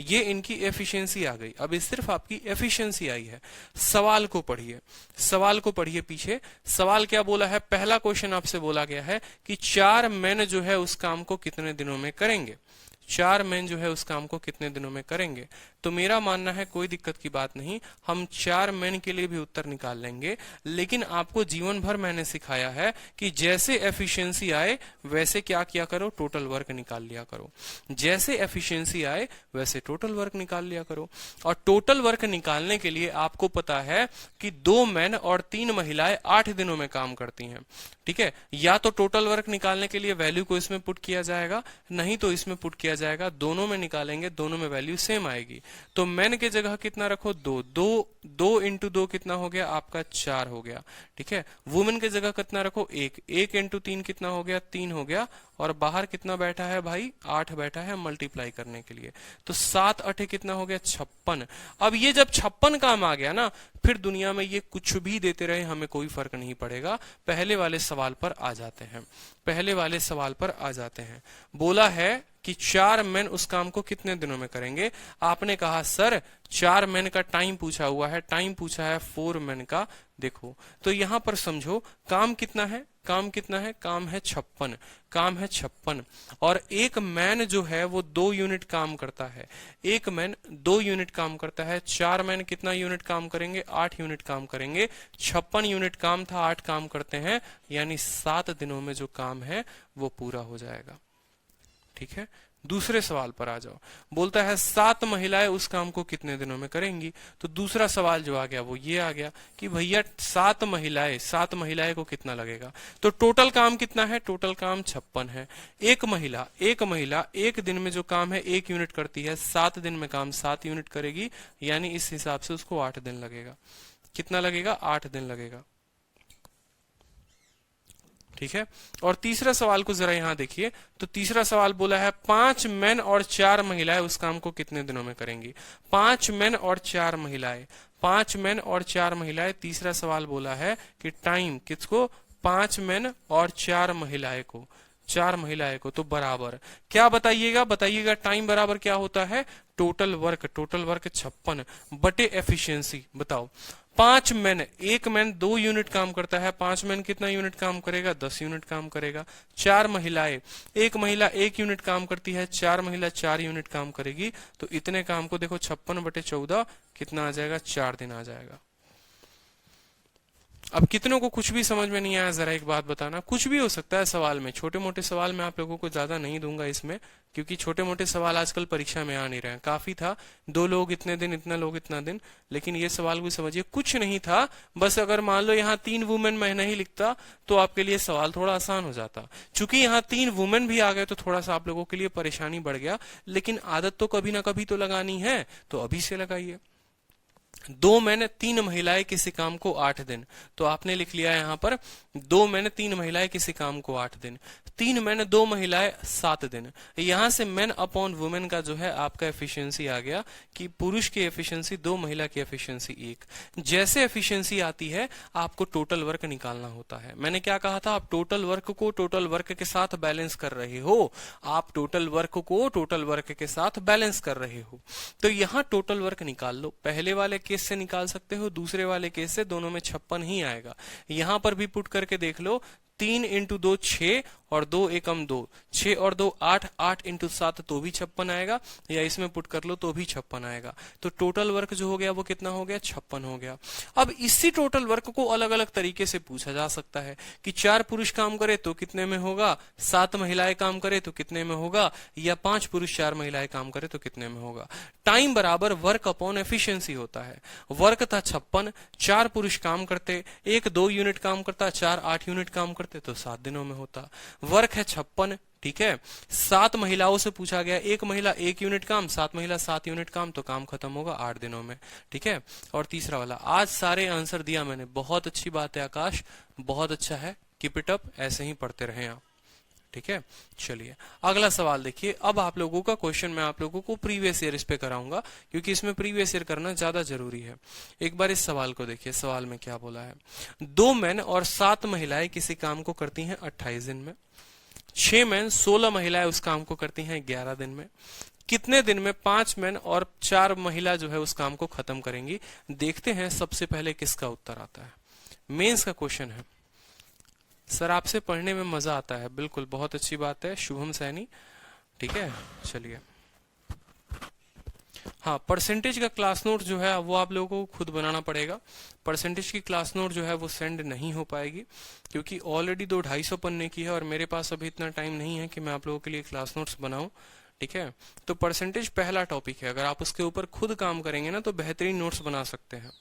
ये इनकी एफिशिएंसी आ गई। अब इस सिर्फ आपकी एफिशिएंसी आई है। सवाल को पढ़िए, सवाल को पढ़िए पीछे। सवाल क्या बोला है, पहला क्वेश्चन आपसे बोला गया है कि 4 मैन जो है उस काम को कितने दिनों में करेंगे। 4 मैन जो है उस काम को कितने दिनों में करेंगे। तो मेरा मानना है कोई दिक्कत की बात नहीं, हम 4 मैन के लिए भी उत्तर निकाल लेंगे। लेकिन आपको जीवन भर मैंने सिखाया है कि जैसे एफिशिएंसी आए वैसे क्या किया करो, टोटल वर्क निकाल लिया करो। जैसे एफिशिएंसी आए वैसे टोटल वर्क निकाल लिया करो। और टोटल वर्क निकालने के लिए आपको पता है कि 2 मैन और 3 महिलाएं 8 दिनों में काम करती हैं। ठीक है, या तो टोटल वर्क निकालने के लिए वैल्यू को इसमें पुट किया जाएगा, नहीं तो इसमें पुट किया जाएगा। दोनों में निकालेंगे, दोनों में वैल्यू सेम आएगी। तो मैन के जगह कितना रखो, 2 2 इंटू 2 कितना हो गया आपका, 4 हो गया। ठीक है, वुमेन के जगह कितना रखो, 1 1 इंटू 3 कितना हो गया, 3 हो गया। और बाहर कितना बैठा है भाई, 8 बैठा है मल्टीप्लाई करने के लिए। तो 7 8 कितना हो गया, 56। अब ये जब 56 काम आ गया ना, फिर दुनिया में ये कुछ भी देते रहे हमें कोई फर्क नहीं पड़ेगा। पहले वाले सवाल पर आ जाते हैं, पहले वाले सवाल पर आ जाते हैं। बोला है कि 4 मैन उस काम को कितने दिनों में करेंगे। आपने कहा सर 4 मैन का टाइम पूछा हुआ है, टाइम पूछा है 4 मैन का। देखो तो यहां पर समझो काम कितना है, काम कितना है, काम है 56, काम है 56। और एक मैन जो है वो 2 यूनिट काम करता है, एक मैन 2 यूनिट काम करता है। 4 मैन कितना यूनिट काम करेंगे, 8 यूनिट काम करेंगे। 56 यूनिट काम था, 8 काम करते हैं, यानी 7 दिनों में जो काम है वो पूरा हो जाएगा। ठीक है, दूसरे सवाल पर आ जाओ। बोलता है 7 महिलाएं उस काम को कितने दिनों में करेंगी। तो दूसरा सवाल जो आ गया वो ये आ गया कि भैया 7 महिलाएं को कितना लगेगा। तो टोटल काम कितना है, टोटल काम 56 है। एक महिला एक दिन में जो काम है 1 यूनिट करती है, 7 दिन में काम 7 यूनिट करेगी, यानी इस हिसाब से उसको 8 दिन लगेगा। कितना लगेगा, 8 दिन लगेगा। ठीक है, और तीसरा सवाल को जरा यहां देखिए। तो तीसरा सवाल बोला है 5 मैन और 4 महिलाएं उस काम को कितने दिनों में करेंगी। 5 मैन और 4 महिलाएं, 5 मैन और 4 महिलाएं। तीसरा सवाल बोला है कि टाइम किसको, 5 मैन और 4 महिलाएं को, 4 महिलाएं को। तो बराबर क्या बताइएगा, बताइएगा टाइम बराबर क्या होता है, टोटल वर्क 56 बटे एफिशिएंसी। बताओ 5 मैन, एक मैन 2 यूनिट काम करता है, 5 मैन कितना यूनिट काम करेगा, 10 यूनिट काम करेगा। 4 महिलाएं, एक महिला 1 यूनिट काम करती है, 4 महिला 4 यूनिट काम करेगी। तो इतने काम को देखो 56 बटे 14 कितना आ जाएगा, 4 दिन आ जाएगा। अब कितनों को कुछ भी समझ में नहीं आया, जरा एक बात बताना। कुछ भी हो सकता है सवाल में, छोटे मोटे सवाल मैं आप लोगों को ज्यादा नहीं दूंगा इसमें, क्योंकि छोटे मोटे सवाल आजकल परीक्षा में आ नहीं रहे हैं। काफी था 2 लोग इतने दिन, इतना लोग इतना दिन, लेकिन ये सवाल भी समझिए कुछ नहीं था। बस अगर मान लो यहाँ 3 वुमेन मैं नहीं लिखता तो आपके लिए सवाल थोड़ा आसान हो जाता। चूंकि यहाँ 3 वुमेन भी आ गए तो थोड़ा सा आप लोगों के लिए परेशानी बढ़ गया, लेकिन आदत तो कभी ना कभी तो लगानी है, तो अभी से लगाइए। 2 मैंने 3 महिलाएं किसी काम को 8 दिन। तो आपने लिख लिया यहाँ पर 2 मैंने 3 महिलाएं किसी काम को 8 दिन, 3 मैंने 2 महिलाएं 7 दिन। यहां से मैन अपॉन वुमेन का जो है आपका एफिशिएंसी आ गया कि पुरुष की एफिशिएंसी 2, महिला की एफिशिएंसी 1। जैसे एफिशिएंसी आती है आपको टोटल वर्क निकालना होता है। मैंने क्या कहा था, आप टोटल वर्क को टोटल वर्क के साथ बैलेंस कर रहे हो, आप टोटल वर्क को टोटल वर्क के साथ बैलेंस कर रहे हो। तो यहां टोटल वर्क निकाल लो। पहले वाले केस से निकाल सकते हो, दूसरे वाले केस से, दोनों में 56 ही आएगा। यहां पर भी पुट करके देख लो, 3 इंटू 2 6 और 2 एकम 2, 6 और 2 8, 8 इंटू 7 तो भी 56 आएगा, या इसमें पुट कर लो तो भी 56 आएगा। तो टोटल वर्क जो हो गया वो कितना हो गया, 56 हो गया। अब इसी टोटल वर्क को अलग अलग तरीके से पूछा जा सकता है कि 4 पुरुष काम करे तो कितने में होगा, 7 महिलाएं काम करे तो कितने में होगा, या 5 पुरुष 4 महिलाएं काम करे तो कितने में होगा। टाइम बराबर वर्क अपॉन एफिशिएंसी होता है। वर्क था 56, 4 पुरुष काम करते, 1 2 यूनिट काम करता, 4 8 यूनिट काम करते, तो 7 दिनों में होता। वर्क है 56, ठीक है। 7 महिलाओं से पूछा गया, 1 महिला 1 यूनिट काम, 7 महिला 7 यूनिट काम, तो काम खत्म होगा 8 दिनों में, ठीक है। और तीसरा वाला, आज सारे आंसर दिया मैंने, बहुत अच्छी बात है आकाश, बहुत अच्छा है, कीप इट अप, ऐसे ही पढ़ते रहें आप, ठीक है। चलिए अगला सवाल देखिए। अब आप लोगों का क्वेश्चन मैं आप लोगों को प्रीवियस ईयर इस पे कराऊंगा, क्योंकि इसमें प्रीवियस ईयर करना ज्यादा जरूरी है। एक बार इस सवाल को देखिए, सवाल में क्या बोला है। 2 मैन और 7 महिलाएं किसी काम को करती हैं 28 दिन में, 6 मैन 16 महिलाएं उस काम को करती हैं 11 दिन में। कितने दिन में 5 मैन और 4 महिला जो है उस काम को खत्म करेंगी। देखते हैं सबसे पहले किसका उत्तर आता है। मेंस का क्वेश्चन है सर, आपसे पढ़ने में मजा आता है, बिल्कुल बहुत अच्छी बात है। शुभम सैनी, ठीक है, चलिए। हाँ, परसेंटेज का क्लास नोट जो है वो आप लोगों को खुद बनाना पड़ेगा। परसेंटेज की क्लास नोट जो है वो सेंड नहीं हो पाएगी, क्योंकि ऑलरेडी 200-250 पन्ने की है और मेरे पास अभी इतना टाइम नहीं है कि मैं आप लोगों के लिए क्लास नोट्स बनाऊं। ठीक है, तो परसेंटेज पहला टॉपिक है, अगर आप उसके ऊपर खुद काम करेंगे ना तो बेहतरीन नोट्स बना सकते हैं।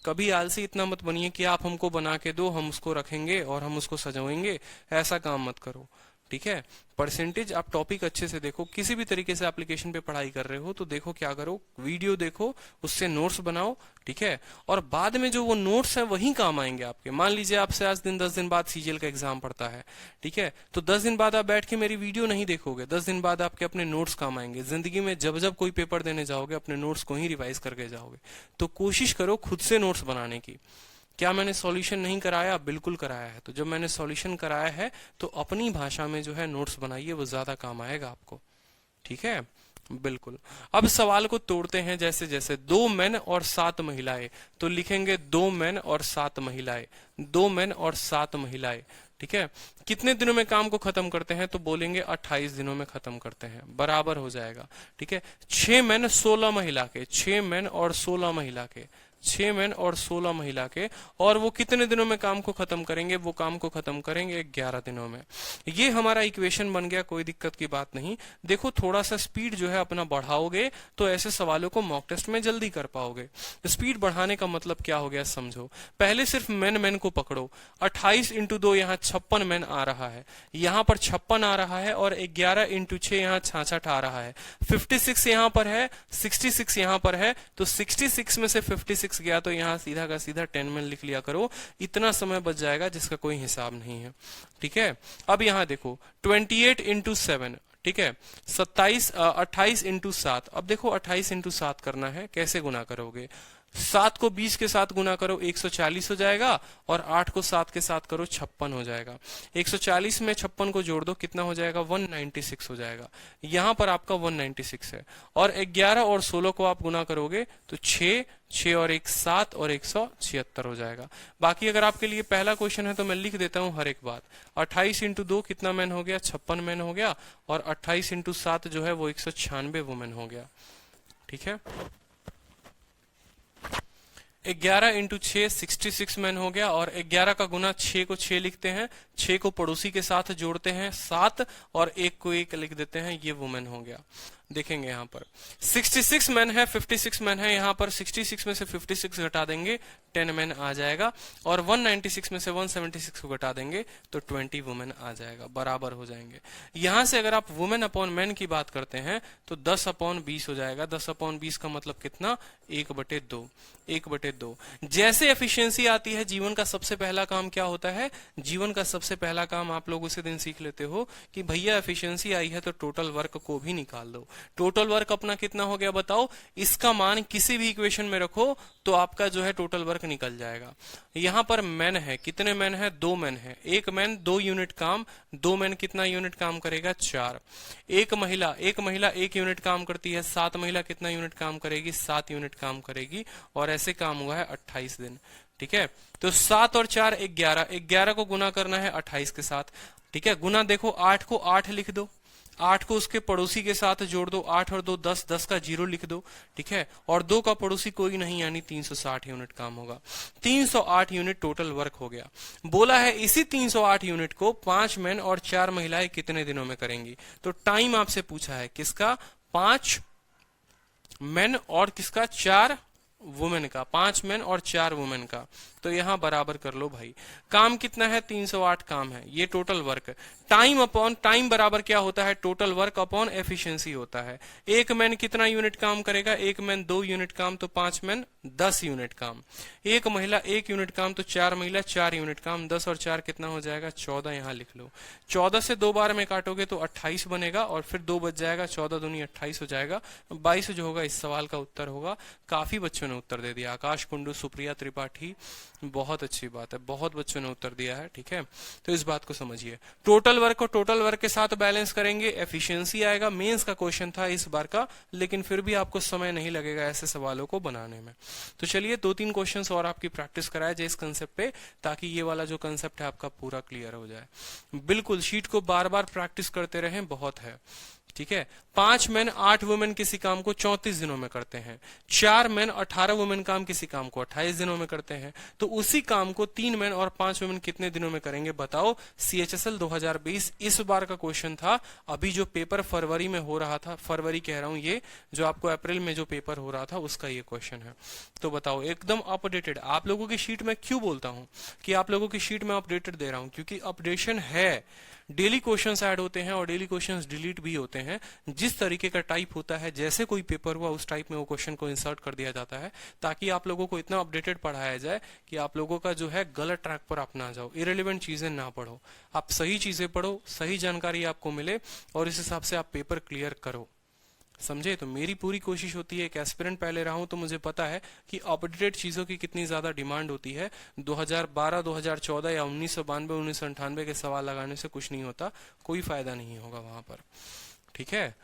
कभी आलसी इतना मत बनिए कि आप हमको बना के दो, हम उसको रखेंगे और हम उसको सजाएंगे, ऐसा काम मत करो। ठीक है, परसेंटेज आप टॉपिक अच्छे से देखो, किसी भी तरीके से एप्लीकेशन पे पढ़ाई कर रहे हो तो देखो क्या करो, वीडियो देखो, उससे नोट्स बनाओ। ठीक है, और बाद में जो वो नोट्स हैं वही काम आएंगे आपके। मान लीजिए आपसे आज 10 दिन बाद सीजीएल का एग्जाम पड़ता है, ठीक है, तो 10 दिन बाद आप बैठ के मेरी वीडियो नहीं देखोगे, 10 दिन बाद आपके अपने नोट्स काम आएंगे। जिंदगी में जब जब कोई पेपर देने जाओगे अपने नोट्स को ही रिवाइज करके जाओगे। तो कोशिश करो खुद से नोट्स बनाने की। क्या मैंने सॉल्यूशन नहीं कराया? बिल्कुल कराया है। तो जब मैंने सॉल्यूशन कराया है तो अपनी भाषा में जो है नोट्स बनाइए, वो ज्यादा काम आएगा आपको। ठीक है, बिल्कुल। अब सवाल को तोड़ते हैं, जैसे जैसे 2 मेन और 7 महिलाएं, तो लिखेंगे 2 मेन और 7 महिलाएं, 2 मेन और 7 महिलाएं। ठीक है, कितने दिनों में काम को खत्म करते हैं? तो बोलेंगे 28 दिनों में खत्म करते हैं, बराबर हो जाएगा। ठीक है, 6 मेन 16 महिला के, 6 मेन और 16 महिला के, 6 मेन और 16 महिला के, और वो कितने दिनों में काम को खत्म करेंगे? वो काम को खत्म करेंगे 11 दिनों में। ये हमारा इक्वेशन बन गया, कोई दिक्कत की बात नहीं। देखो थोड़ा सा स्पीड जो है अपना बढ़ाओगे तो ऐसे सवालों को मॉक टेस्ट में जल्दी कर पाओगे। स्पीड बढ़ाने का मतलब क्या हो गया समझो। पहले सिर्फ मेन मेन को पकड़ो। 28 इंटू 2 यहाँ 56 मेन आ रहा है, यहाँ पर 56 आ रहा है, और 11 इंटू 6 यहाँ 66 आ रहा है। 56 यहाँ पर है, 66 यहाँ पर है, तो 66 में से 56 गया तो यहाँ सीधा का सीधा 10 में लिख लिया करो। इतना समय बच जाएगा जिसका कोई हिसाब नहीं है। ठीक है, अब यहाँ देखो 28 इंटू 7, ठीक है, 28 इंटू 7। अब देखो 28 इंटू 7 करना है, कैसे गुना करोगे? 7 को 20 के साथ गुना करो 140 हो जाएगा, और 8 को 7 के साथ करो 56 हो जाएगा। 140 में 56 को जोड़ दो, कितना हो जाएगा? 196 हो जाएगा। यहां पर आपका 196 है। और 11 और 16 को आप गुना करोगे तो 6 और 1 7 और 176 हो जाएगा। बाकी अगर आपके लिए पहला क्वेश्चन है तो मैं लिख देता हूं हर एक बात। 28 इंटू 2 कितना मैन हो गया? 56 मैन हो गया, और 28 इंटू 7 जो है वो 196 वुमेन हो गया। ठीक है, 11 इंटू 6 66 मैन हो गया, और 11 का गुना 6 को 6 लिखते हैं, 6 को पड़ोसी के साथ जोड़ते हैं 7, और 1 को 1 लिख देते हैं, ये वुमेन हो गया। देखेंगे यहाँ पर 66 मैन है, 56 मैन है, यहाँ पर 66 में से 56 घटा देंगे 10 मैन आ जाएगा, और 196 में से 176 को घटा देंगे तो 20 वुमेन आ जाएगा, बराबर हो जाएंगे। यहां से अगर आप वुमेन अपॉन मैन की बात करते हैं तो 10/20 हो जाएगा। 10/20 का मतलब कितना? 1/2, 1/2। जैसे एफिशिएंसी आती है, जीवन का सबसे पहला काम क्या होता है? जीवन का सबसे पहला काम आप लोग उसी दिन सीख लेते हो कि भैया एफिशिएंसी आई है तो टोटल वर्क को भी निकाल दो। टोटल वर्क अपना कितना हो गया बताओ? इसका मान किसी भी इक्वेशन में रखो तो आपका जो है टोटल वर्क निकल जाएगा। यहां पर मैन है, कितने मैन है? 2 मैन है। 1 मैन 2 यूनिट काम, 2 मैन कितना यूनिट काम करेगा? 4। एक महिला 1 यूनिट काम करती है, 7 महिला कितना यूनिट काम करेगी? 7 यूनिट काम करेगी, और ऐसे काम हुआ है 28 दिन। ठीक है, तो 7 और 4 11, 11 को गुना करना है 28 के साथ। ठीक है, गुना देखो 8 को 8 लिख दो, 8 को उसके पड़ोसी के साथ जोड़ दो, 8 और 2 10, 10 का 0 लिख दो। ठीक है, और 2 का पड़ोसी कोई नहीं, यानी 360 यूनिट काम होगा। 308 यूनिट टोटल वर्क हो गया। बोला है इसी 308 यूनिट को 5 मैन और 4 महिलाएं कितने दिनों में करेंगी? तो टाइम आपसे पूछा है किसका? 5 मैन और किसका? 4 वुमेन का। 5 मैन और 4 वुमेन का। तो यहां बराबर कर लो भाई। काम कितना है? 308 काम है, ये total work. Time upon time बराबर क्या होता है? टोटल वर्क अपॉन एफिशिएंसी होता है। 1 मैन कितना यूनिट काम करेगा? 1 मैन 2 यूनिट काम, तो 5 मैन 10 यूनिट काम। 1 महिला 1 यूनिट काम, तो 4 महिला 4 यूनिट काम। 10 और 4 कितना हो जाएगा? 14। यहां लिख लो। 14 से 2 बार में काटोगे तो 28 बनेगा, और फिर 2 बच जाएगा, 14 दूनी 28 हो जाएगा। 22 जो होगा इस सवाल का उत्तर होगा। काफी बच्चों ने उत्तर दे दिया। आकाश कुंडू, सुप्रिया त्रिपाठी, बहुत अच्छी बात है, बहुत बच्चों ने उत्तर दिया है। ठीक है, तो इस बात को समझिए। टोटल वर्क को टोटल वर्क के साथ बैलेंस करेंगे, एफिशिएंसी आएगा। मेंस का क्वेश्चन था इस बार का, लेकिन फिर भी आपको समय नहीं लगेगा ऐसे सवालों को बनाने में। तो चलिए 2-3 क्वेश्चंस और आपकी प्रैक्टिस कराया जाए इस कंसेप्ट पे, ताकि ये वाला जो कंसेप्ट है आपका पूरा क्लियर हो जाए। बिल्कुल शीट को बार बार प्रैक्टिस करते रहें, बहुत है। ठीक है। 5 मैन 8 वुमेन किसी काम को 34 दिनों में करते हैं। 4 मैन 18 वुमेन काम किसी काम को 28 दिनों में करते हैं। तो उसी काम को 3 मैन और 5 वुमेन कितने दिनों में करेंगे बताओ। CHSL 2020 इस बार का क्वेश्चन था। अभी जो पेपर फरवरी में हो रहा था, फरवरी कह रहा हूं, ये जो आपको अप्रैल में जो पेपर हो रहा था उसका ये क्वेश्चन है। तो बताओ, एकदम अपडेटेड। आप लोगों की शीट में क्यों बोलता हूं कि आप लोगों की शीट में अपडेटेड दे रहा हूं, क्योंकि अपडेशन है। डेली क्वेश्चंस ऐड होते हैं और डेली क्वेश्चंस डिलीट भी होते हैं। जिस तरीके का टाइप होता है, जैसे कोई पेपर हुआ उस टाइप में वो क्वेश्चन को इंसर्ट कर दिया जाता है, ताकि आप लोगों को इतना अपडेटेड पढ़ाया जाए कि आप लोगों का जो है गलत ट्रैक पर आप ना जाओ, इरेलीवेंट चीजें ना पढ़ो, आप सही चीजें पढ़ो, सही जानकारी आपको मिले और इस हिसाब से आप पेपर क्लियर करो। समझे। तो मेरी पूरी कोशिश होती है, एक एस्पिरेंट पहले रहा हूं तो मुझे पता है कि अपडेटेड चीजों की कितनी ज्यादा डिमांड होती है। 2012, 2014 या 1992, 1998 के सवाल लगाने से कुछ नहीं होता, कोई फायदा नहीं होगा वहां पर। ठीक है।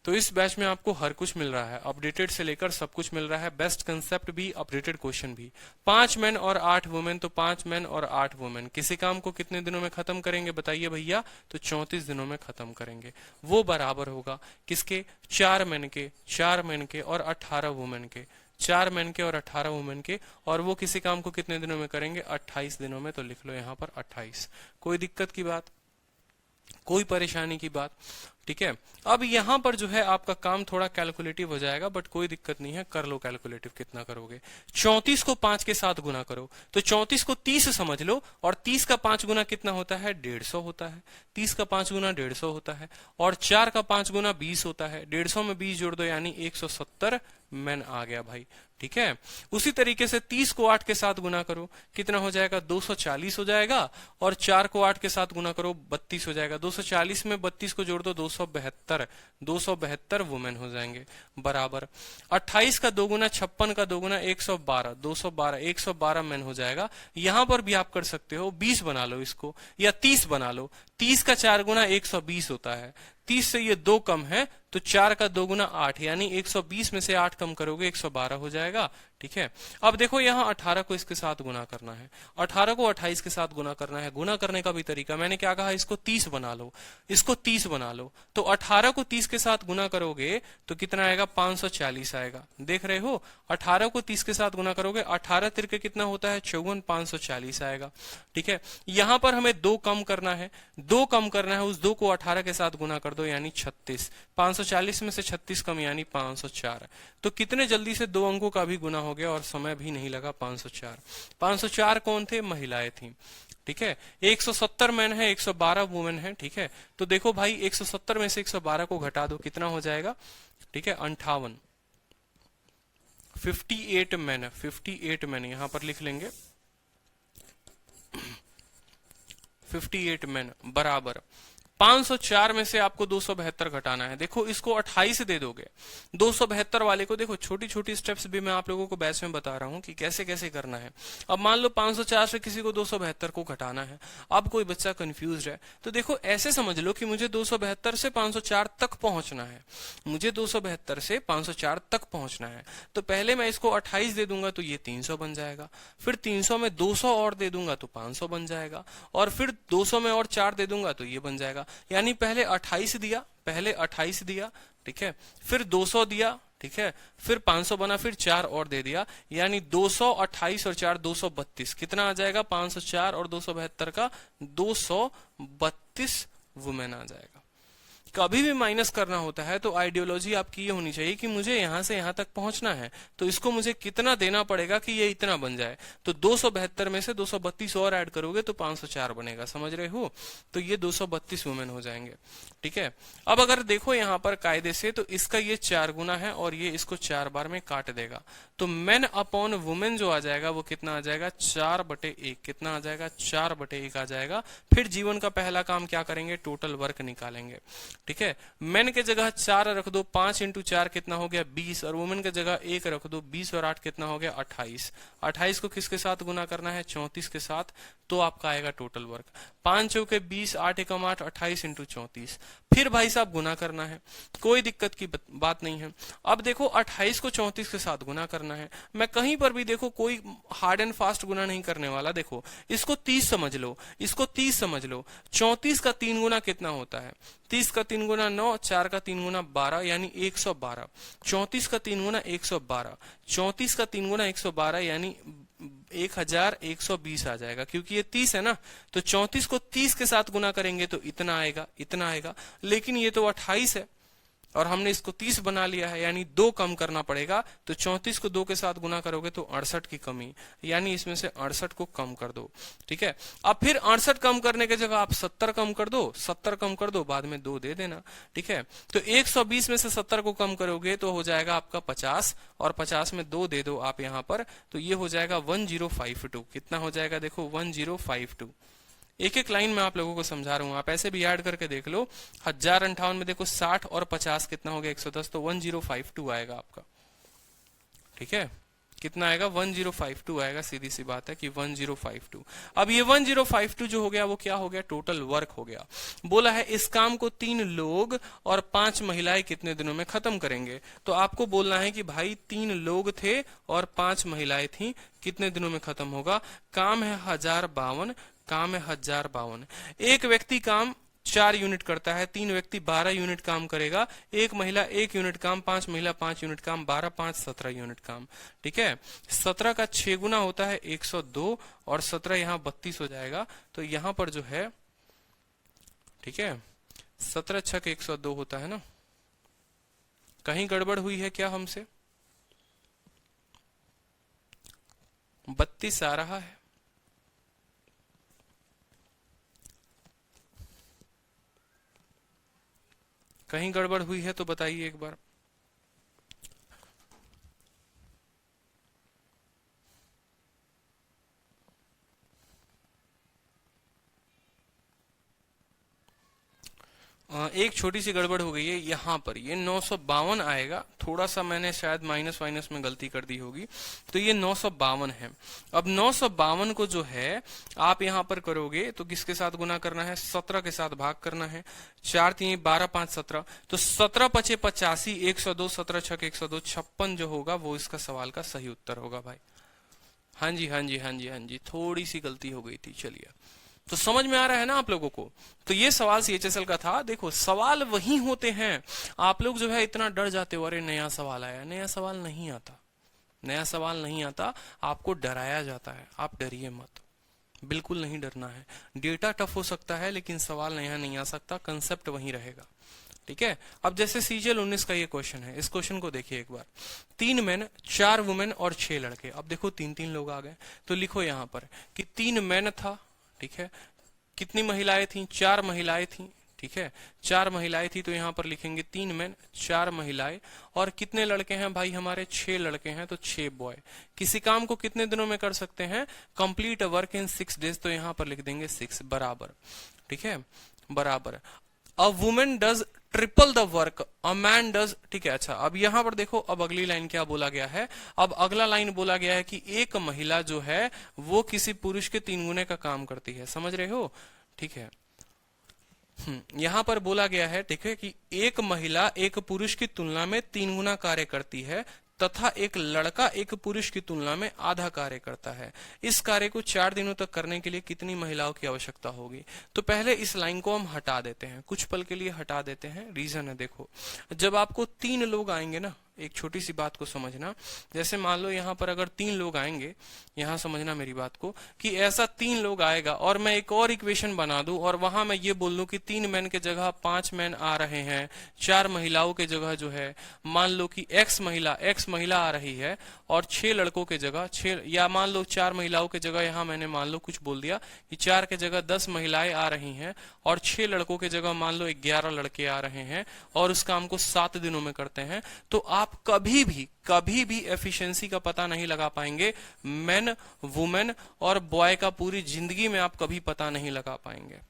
तो इस बैच में आपको हर कुछ मिल रहा है, अपडेटेड से लेकर सब कुछ मिल रहा है, बेस्ट कंसेप्ट भी, अपडेटेड क्वेश्चन भी। 5 मैन और 8 वुमेन, तो 5 मैन और 8 वुमेन किसी काम को कितने दिनों में खत्म करेंगे बताइए भैया। तो 34 दिनों में खत्म करेंगे। वो बराबर होगा किसके, 4 मैन के, 4 मैन के और 18 वुमेन के, 4 मैन के और 18 वुमेन के। और वो किसी काम को कितने दिनों में करेंगे, 28 दिनों में। तो लिख लो यहां पर 28। कोई दिक्कत की बात, कोई परेशानी की बात। ठीक है। अब यहां पर जो है आपका काम थोड़ा कैलकुलेटिव हो जाएगा, बट कोई दिक्कत नहीं है, कर लो कैलकुलेटिव। कितना करोगे, 34 को 5 के साथ गुना करो, तो 34 को 30 समझ लो, और 30 का 5 गुना कितना होता है, 150 होता है। 30 का 5 गुना 150 होता है, और 4 का 5 गुना 20 होता है। 150 में 20 जोड़ दो, यानी 170 मैन आ गया भाई। ठीक है। उसी तरीके से 30 को 8 के साथ गुना करो, कितना हो जाएगा, 240 हो जाएगा। और 4 को 8 के साथ गुना करो, 32 हो जाएगा। 240 में 32 को जोड़ दो, 272, 272 वुमेन हो जाएंगे, बराबर। 28 का 2 गुना 56 का 2 गुना 112, 212, 112 मैन हो जाएगा। यहां पर भी आप कर सकते हो, 20 बना लो इसको, या 30 बना लो। 30 का 4 गुना 120 होता है। 30 से ये 2 कम है, तो 4 का 2 गुना 8, यानी 120 में से 8 कम करोगे 112 हो जाएगा। ठीक है। अब देखो यहाँ 18 को इसके साथ गुना करना है, 18 को 28 के साथ गुना करना है। गुना करने का भी तरीका मैंने क्या कहा, इसको 30 बना लो, इसको 30 बना लो। तो 18 को 30 के साथ गुना करोगे तो कितना आएगा, 540 आएगा। देख रहे हो, 18 को 30 के साथ गुना करोगे, 18 तिरके कितना होता है, 54, 540 आएगा। ठीक है। यहां पर हमें 2 कम करना है, 2 कम करना है, उस 2 को 18 के साथ गुना कर दो, यानी 36। 540 में से 36 कम, यानी 504। तो कितने जल्दी से 2 अंकों का भी गुना हो गया और समय भी नहीं लगा, 504। 504 कौन थे, महिलाएं थी। ठीक है। 170 मैन है, 112 वुमेन है। ठीक है। तो देखो भाई, 170 में से 112 को घटा दो, कितना हो जाएगा, ठीक है, 58। 58 मैन है, 58 मैन यहां पर लिख लेंगे, 58 मैन बराबर 504 में से आपको 272 घटाना है। देखो इसको 28 दे दोगे, 272 वाले को देखो, छोटी छोटी स्टेप्स भी मैं आप लोगों को बैच में बता रहा हूं कि कैसे कैसे करना है। अब मान लो 504 से किसी को 272 को घटाना है। अब कोई बच्चा कंफ्यूज है तो देखो ऐसे समझ लो कि मुझे 272 से 504 तक पहुंचना है, मुझे 272 से 504 तक पहुंचना है। तो पहले मैं इसको 28 दे दूंगा तो ये 300 बन जाएगा, फिर 300 में 200 और दे दूंगा तो 500 बन जाएगा, और फिर 200 में और 4 दे दूंगा तो ये बन जाएगा। यानी पहले 28 दिया, पहले 28 दिया, ठीक है, फिर 200 दिया, ठीक है, फिर 500 बना, फिर 4 और दे दिया, यानी 228 और 4 232। कितना आ जाएगा, 504 और 272 का 232 वुमेन आ जाएगा। कभी भी माइनस करना होता है तो आइडियोलॉजी आपकी ये होनी चाहिए कि मुझे यहां से यहां तक पहुंचना है, तो इसको मुझे कितना देना पड़ेगा कि ये इतना बन जाए। तो 272 में से 232 और ऐड करोगे तो 504 बनेगा, समझ रहे हो। तो ये 232 वुमेन हो जाएंगे। ठीक है। अब अगर देखो यहां पर कायदे से, तो इसका ये 4 गुना है और ये इसको 4 बार में काट देगा, तो मेन अपॉन वुमेन जो आ जाएगा वो कितना आ जाएगा, 4/1। कितना आ जाएगा, 4/1 आ जाएगा। फिर जीवन का पहला काम क्या करेंगे, टोटल वर्क निकालेंगे। ठीक है। मेन के जगह 4 रख दो, 5 × 4 कितना हो गया, 20, और वुमेन के जगह 1 रख दो, 20 और 8 कितना हो गया, 28। 28 को किसके साथ गुना करना है, 34 के साथ, तो आपका आएगा टोटल वर्क 5 चौके 20, 8 एकम 8, 28 × 34। फिर भाई साहब गुना करना है, कोई दिक्कत की बात नहीं है। अब देखो 28 को 34 के साथ गुना करना है। मैं कहीं पर भी देखो कोई हार्ड एंड फास्ट गुना नहीं करने वाला। देखो इसको 30 समझ लो, इसको 30 समझ लो। 34 का 3 गुना कितना होता है, 30 का 3 गुना 9, 4 का 3 गुना 12 यानी 112। 34 का 3 गुना 112, 34 का 3 गुना 112 यानी 1120 आ जाएगा, क्योंकि ये 30 है ना, तो 34 को 30 के साथ गुना करेंगे तो इतना आएगा, इतना आएगा। लेकिन ये तो 28 है और हमने इसको 30 बना लिया है, यानी 2 कम करना पड़ेगा। तो 34 को 2 के साथ गुना करोगे तो 68 की कमी, यानी इसमें से 68 को कम कर दो। ठीक है, अब फिर 68 कम करने की जगह आप 70 कम कर दो, 70 कम कर दो, बाद में 2 दे देना। ठीक है, तो 120 में से 70 को कम करोगे तो हो जाएगा आपका 50, और 50 में 2 दे दो आप यहां पर, तो ये हो जाएगा 1052। कितना हो जाएगा देखो, 1052। एक एक लाइन में आप लोगों को समझा रहा हूं, आप ऐसे भी ऐड करके देख लो। 1058 में देखो 60 और 50 कितना हो गया, 110, तो 1052 आएगा आपका। ठीक है, कितना आएगा, 1052 आएगा। सीधी सी बात है कि 1052। अब ये 1052 जो हो गया वो क्या हो गया, टोटल वर्क हो गया। बोला है इस काम को 3 लोग और 5 महिलाएं कितने दिनों में खत्म करेंगे। तो आपको बोलना है कि भाई 3 लोग थे और 5 महिलाएं थी, कितने दिनों में खत्म होगा। काम है 1052, काम है 1052। एक व्यक्ति काम 4 यूनिट करता है, 3 व्यक्ति 12 यूनिट काम करेगा, एक महिला 1 यूनिट काम, 5 महिला 5 यूनिट काम, 12 5 17 यूनिट काम। ठीक है, 17 का 6 गुना होता है 102, और 17 यहाँ 32 हो जाएगा। तो यहां पर जो है, ठीक है, 17 छक 102 होता है ना। कहीं गड़बड़ हुई है क्या हमसे, 32 आ रहा है। कहीं गड़बड़ हुई है तो बताइए एक बार। एक छोटी सी गड़बड़ हो गई है यहाँ पर, ये 952 आएगा। थोड़ा सा मैंने शायद माइनस वाइनस में गलती कर दी होगी, तो ये 952 है। अब 952 को जो है आप यहाँ पर करोगे तो किसके साथ गुना करना है, 17 के साथ भाग करना है। 4 3 12 5 17, तो 17 5 85, 102, 17 6 102, 56 जो होगा वो इसका सवाल का सही उत्तर होगा भाई। हाँ जी हाँ जी हाँ जी हाँ जी, थोड़ी सी गलती हो गई थी। चलिए, तो समझ में आ रहा है ना आप लोगों को। तो ये सवाल सीएचएसएल का था। देखो सवाल वही होते हैं, आप लोग जो है इतना डर जाते हो, अरे नया सवाल आया। नया सवाल नहीं आता, नया सवाल नहीं आता, आपको डराया जाता है। आप डरिए मत, बिल्कुल नहीं डरना है। डेटा टफ हो सकता है लेकिन सवाल नया नहीं आ सकता, कंसेप्ट वही रहेगा। ठीक है, अब जैसे सीजीएल 19 का ये क्वेश्चन है, इस क्वेश्चन को देखिए एक बार। 3 मैन 4 वुमेन और 6 लड़के। अब देखो 3 लोग आ गए, तो लिखो यहाँ पर कि 3 मैन था। ठीक है, कितनी महिलाएं थी, 4 महिलाएं थी। ठीक है, 4 महिलाएं थी, तो यहाँ पर लिखेंगे 3 मैन 4 महिलाएं। और कितने लड़के हैं भाई हमारे, 6 लड़के हैं, तो 6 बॉय। किसी काम को कितने दिनों में कर सकते हैं, कंप्लीट वर्क इन 6 डेज, तो यहाँ पर लिख देंगे 6 बराबर। ठीक है, बराबर। A woman does triple the work a man does. ठीक है, अच्छा अब यहां पर देखो, अब अगली लाइन क्या बोला गया है। अब अगला लाइन बोला गया है कि एक महिला जो है वो किसी पुरुष के 3 गुने का काम करती है। समझ रहे हो। ठीक है, यहां पर बोला गया है, ठीक है, कि एक महिला एक पुरुष की तुलना में 3 गुना कार्य करती है, तथा एक लड़का एक पुरुष की तुलना में आधा कार्य करता है। इस कार्य को 4 दिनों तक करने के लिए कितनी महिलाओं की आवश्यकता होगी। तो पहले इस लाइन को हम हटा देते हैं, कुछ पल के लिए हटा देते हैं। रीजन है, देखो जब आपको 3 लोग आएंगे ना, एक छोटी सी बात को समझना। जैसे मान लो यहाँ पर अगर 3 लोग आएंगे, यहाँ समझना मेरी बात को, कि ऐसा 3 लोग आएगा और मैं एक और इक्वेशन बना दूं और वहां मैं ये बोल दूं कि 3 मैन के जगह 5 मैन आ रहे हैं, 4 महिलाओं के जगह जो है मान लो कि एक्स महिला आ रही है, और 6 लड़कों के जगह 6, या मान लो 4 महिलाओं के जगह यहाँ मैंने मान लो कुछ बोल दिया कि 4 के जगह 10 महिलाएं आ रही हैं, और 6 लड़कों के जगह मान लो 11 लड़के आ रहे हैं, और उस काम को 7 दिनों में करते हैं। तो आप कभी भी एफिशिएंसी का पता नहीं लगा पाएंगे। मैन, वुमेन और बॉय का पूरी जिंदगी में आप कभी पता नहीं लगा पाएंगे।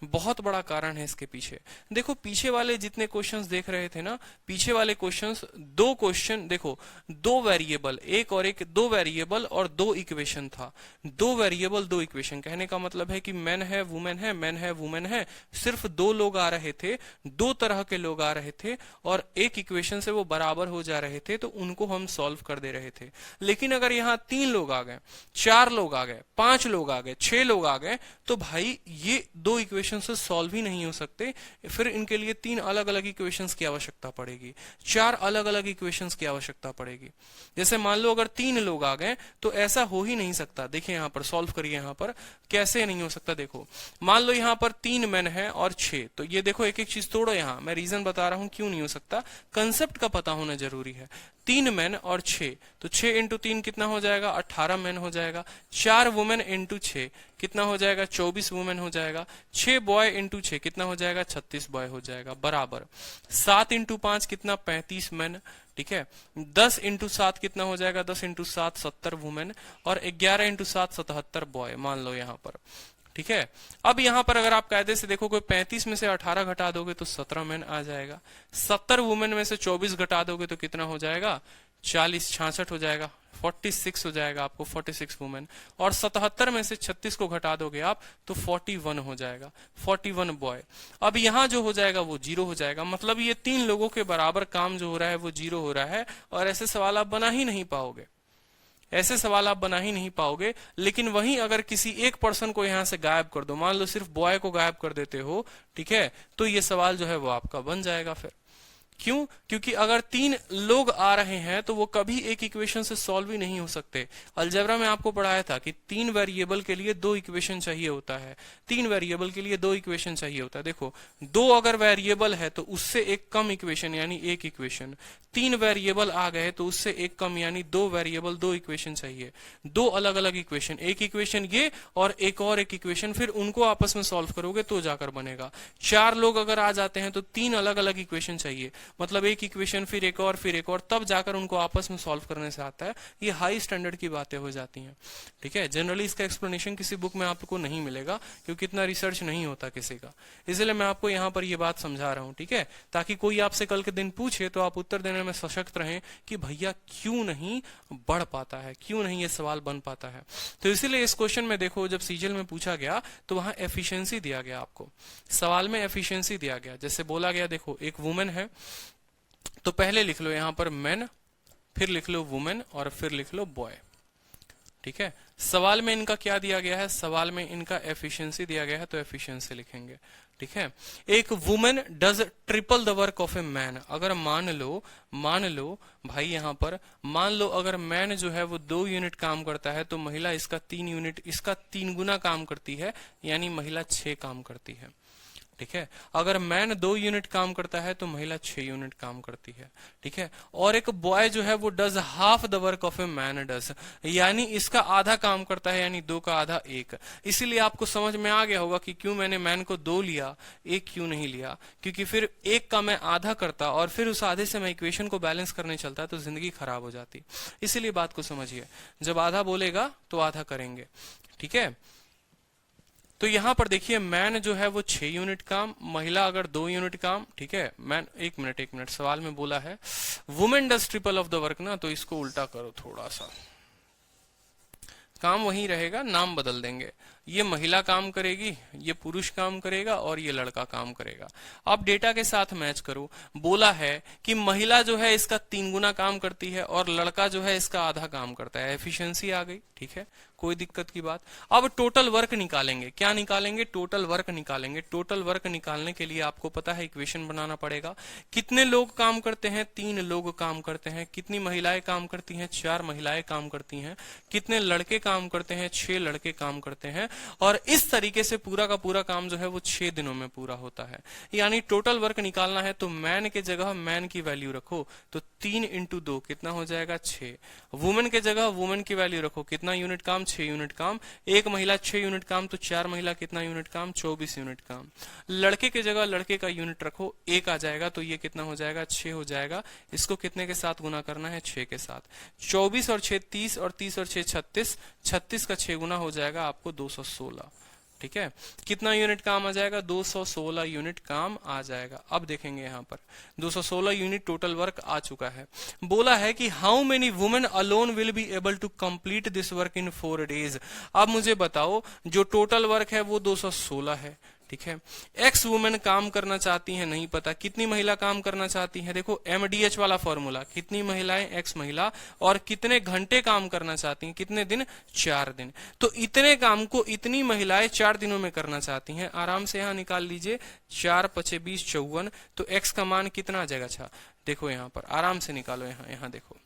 बहुत बड़ा कारण है इसके पीछे। देखो पीछे वाले जितने क्वेश्चंस देख रहे थे ना, पीछे वाले क्वेश्चंस 2 क्वेश्चन देखो, 2 वेरिएबल, एक और एक, 2 वेरिएबल और 2 इक्वेशन था। 2 वेरिएबल 2 इक्वेशन, कहने का मतलब है कि मैन है वुमेन है, मैन है वुमेन है। सिर्फ 2 लोग आ रहे थे, 2 तरह के लोग आ रहे थे, और एक इक्वेशन से वो बराबर हो जा रहे थे, तो उनको हम सॉल्व कर दे रहे थे। लेकिन अगर यहाँ 3 लोग आ गए, 4 लोग आ गए, 5 लोग आ गए, 6 लोग आ गए, तो भाई ये 2 इक्वेशन इक्वेशन से सॉल्व ही नहीं हो सकते, फिर इनके लिए 3 अलग अलग इक्वेशंस की आवश्यकता पड़ेगी, 4 अलग अलग इक्वेशंस की आवश्यकता पड़ेगी। जैसे मान लो अगर 3 लोग आ गए तो ऐसा हो ही नहीं सकता। देखिए यहां पर सॉल्व करिए, यहां पर कैसे नहीं हो सकता। देखो मान लो यहां पर 3 मेन है और 6, तो ये देखो एक एक चीज तोड़ो, यहां मैं रीजन बता रहा हूं क्यों नहीं हो सकता, कंसेप्ट का पता होना जरूरी है। 3 मेन और 6, तो 6 इंटू 3 कितना हो जाएगा, 18 मेन हो जाएगा। 4 वुमेन इंटू 6 कितना हो जाएगा, 24 वुमेन हो जाएगा। 6 बॉय इंटू 6 कितना हो जाएगा, 36 बॉय हो जाएगा, बराबर। 7 इंटू 5 कितना, 35 मेन, ठीक है। 10 इंटू 7 कितना हो जाएगा, 10 इंटू 7 70 वुमेन, और 11 इंटू 7 77 बॉय, मान लो यहां पर, ठीक है। अब यहां पर अगर आप कायदे से देखोगे 35 में से 18 घटा दोगे तो 17 मेन आ जाएगा। 70 वुमेन में से 24 घटा दोगे तो कितना हो जाएगा, 40, 66 हो जाएगा, 46 हो जाएगा आपको, 46 वुमेन। और 77 में से 36 को घटा दोगे आप तो 41 हो जाएगा, 41 बॉय। अब यहां जो हो जाएगा वो 0 हो जाएगा, मतलब ये 3 लोगों के बराबर काम जो हो रहा है वो 0 हो रहा है। और ऐसे सवाल आप बना ही नहीं पाओगे, ऐसे सवाल आप बना ही नहीं पाओगे। लेकिन वहीं अगर किसी एक पर्सन को यहां से गायब कर दो, मान लो सिर्फ बॉय को गायब कर देते हो, ठीक है, तो ये सवाल जो है वो आपका बन जाएगा फिर। क्यों? क्योंकि अगर 3 लोग आ रहे हैं तो वो कभी एक इक्वेशन से सॉल्व ही नहीं हो सकते। अलजेब्रा में आपको पढ़ाया था कि 3 वेरिएबल के लिए 2 इक्वेशन चाहिए होता है, 3 वेरिएबल के लिए 2 इक्वेशन चाहिए होता है। देखो 2 अगर वेरिएबल है तो उससे एक कम इक्वेशन यानी एक इक्वेशन, 3 वेरिएबल आ गए तो उससे एक कम यानी 2 वेरिएबल 2 इक्वेशन चाहिए, 2 अलग अलग इक्वेशन, एक इक्वेशन ये और एक और एक इक्वेशन, फिर उनको आपस में सॉल्व करोगे तो जाकर बनेगा। 4 लोग अगर आ जाते हैं तो 3 अलग अलग इक्वेशन चाहिए, मतलब एक इक्वेशन फिर एक और फिर एक और, तब जाकर उनको आपस में सॉल्व करने से आता है। ये हाई स्टैंडर्ड की बातें हो जाती हैं, ठीक है। जनरली इसका एक्सप्लेनेशन किसी बुक में आपको नहीं मिलेगा क्योंकि इतना रिसर्च नहीं होता किसी का, इसलिए मैं आपको यहाँ पर ये बात समझा रहा हूँ, ठीक है, ताकि कोई आपसे कल के दिन पूछे तो आप उत्तर देने में सशक्त रहें कि भैया क्यों नहीं बढ़ पाता है, क्यों नहीं ये सवाल बन पाता है। तो इसीलिए इस क्वेश्चन में देखो जब सीजीएल में पूछा गया तो वहां एफिशिएंसी दिया गया, आपको सवाल में एफिशिएंसी दिया गया। जैसे बोला गया, देखो एक वुमेन है तो पहले लिख लो यहां पर मैन, फिर लिख लो वुमेन और फिर लिख लो बॉय, ठीक है। सवाल में इनका क्या दिया गया है, सवाल में इनका एफिशिएंसी दिया गया है तो एफिशिएंसी लिखेंगे, ठीक है। एक women does triple the work of a man, अगर मान लो भाई यहां पर मान लो अगर मैन जो है वो 2 यूनिट काम करता है तो महिला इसका 3 यूनिट, इसका 3 गुना काम करती है, यानी महिला 6 काम करती है, ठीक है। अगर मैन 2 यूनिट काम करता है तो महिला 6 यूनिट काम करती है, ठीक है। और एक बॉय जो है वो does half the work of a man does, यानी इसका आधा काम करता है, यानी 2 का आधा 1। इसीलिए आपको समझ में आ गया होगा कि क्यों मैंने मैन को 2 लिया, 1 क्यों नहीं लिया, क्योंकि फिर 1 का मैं आधा करता और फिर उस आधे से मैं इक्वेशन को बैलेंस करने चलता तो जिंदगी खराब हो जाती। इसीलिए बात को समझिए, जब आधा बोलेगा तो आधा करेंगे, ठीक है। तो यहां पर देखिए मैन जो है वो 6 यूनिट काम, महिला अगर 2 यूनिट काम, ठीक है। मैन एक मिनट सवाल में बोला है women does triple of the work ना, तो इसको उल्टा करो थोड़ा सा, काम वही रहेगा, नाम बदल देंगे। ये महिला काम करेगी, ये पुरुष काम करेगा और ये लड़का काम करेगा। अब डेटा के साथ मैच करो, बोला है कि महिला जो है इसका 3 गुना काम करती है और लड़का जो है इसका आधा काम करता है, एफिशिएंसी आ गई, ठीक है, कोई दिक्कत की बात। अब टोटल वर्क निकालेंगे, क्या निकालेंगे, टोटल वर्क निकालेंगे। टोटल वर्क निकालने के लिए आपको पता है इक्वेशन बनाना पड़ेगा। कितने लोग काम करते हैं, 3 लोग काम करते हैं। कितनी महिलाएं काम करती हैं, 4 महिलाएं काम करती हैं। कितने लड़के काम करते हैं, 6 लड़के काम करते हैं। और इस तरीके से पूरा का पूरा काम जो है वो 6 दिनों में पूरा होता है। यानी टोटल वर्क निकालना है तो मैन के जगह मैन की वैल्यू रखो, तो 3 इंटू 2 कितना हो जाएगा, 6। वुमेन के जगह वुमेन की वैल्यू रखो, कितना यूनिट काम, 6 यूनिट काम। एक महिला 6 यूनिट काम तो 4 महिला कितना यूनिट काम, 24 यूनिट काम। लड़के के जगह लड़के का यूनिट रखो, 1 आ जाएगा तो ये कितना हो जाएगा, 6 हो जाएगा। इसको कितने के साथ गुना करना है, 6 के साथ। 24 और 6 30 और 30 और 6 36, 36 का 6 गुना हो जाएगा आपको 216, ठीक है। कितना यूनिट काम आ जाएगा, 216 यूनिट काम आ जाएगा। अब देखेंगे यहां पर 216 यूनिट टोटल वर्क आ चुका है। बोला है कि how many women alone will be able to complete this work in 4 days. अब मुझे बताओ जो टोटल वर्क है वो 216 है, ठीक है। एक्स वुमेन काम करना चाहती हैं, नहीं पता कितनी महिला काम करना चाहती हैं। देखो एमडीएच वाला फॉर्मूला, कितनी महिलाएं एक्स महिला, और कितने घंटे काम करना चाहती हैं, कितने दिन, 4 दिन। तो इतने काम को इतनी महिलाएं 4 दिनों में करना चाहती हैं। आराम से यहां निकाल लीजिए, 4 पचे 20 54, तो एक्स का मान कितना आ जाएगा। अच्छा देखो यहां पर आराम से निकालो, यहां देखो।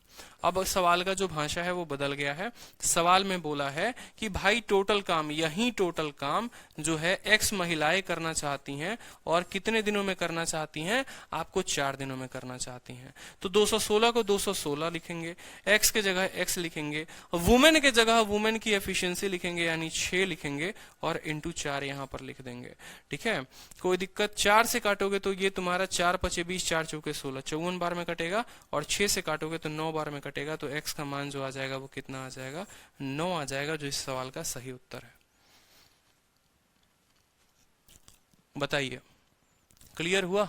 अब सवाल का जो भाषा है वो बदल गया है। सवाल में बोला है कि भाई टोटल काम, यही टोटल काम जो है एक्स महिलाएं करना चाहती हैं, और कितने दिनों में करना चाहती हैं, आपको 4 दिनों में करना चाहती हैं। तो 216 को 216 लिखेंगे, एक्स के जगह एक्स लिखेंगे, वुमेन के जगह वुमेन की एफिशिएंसी लिखेंगे यानी 6 लिखेंगे, और इंटू 4 यहां पर लिख देंगे। ठीक है, कोई दिक्कत। 4 से काटोगे तो ये तुम्हारा 4 पचे 20 4 चौके 16, 54 बार में कटेगा, और 6 से काटोगे तो 9 बार में कटेगा। तो x का मान जो आ जाएगा वो कितना आ जाएगा, 9 आ जाएगा, जो इस सवाल का सही उत्तर है। बताइए, क्लियर हुआ।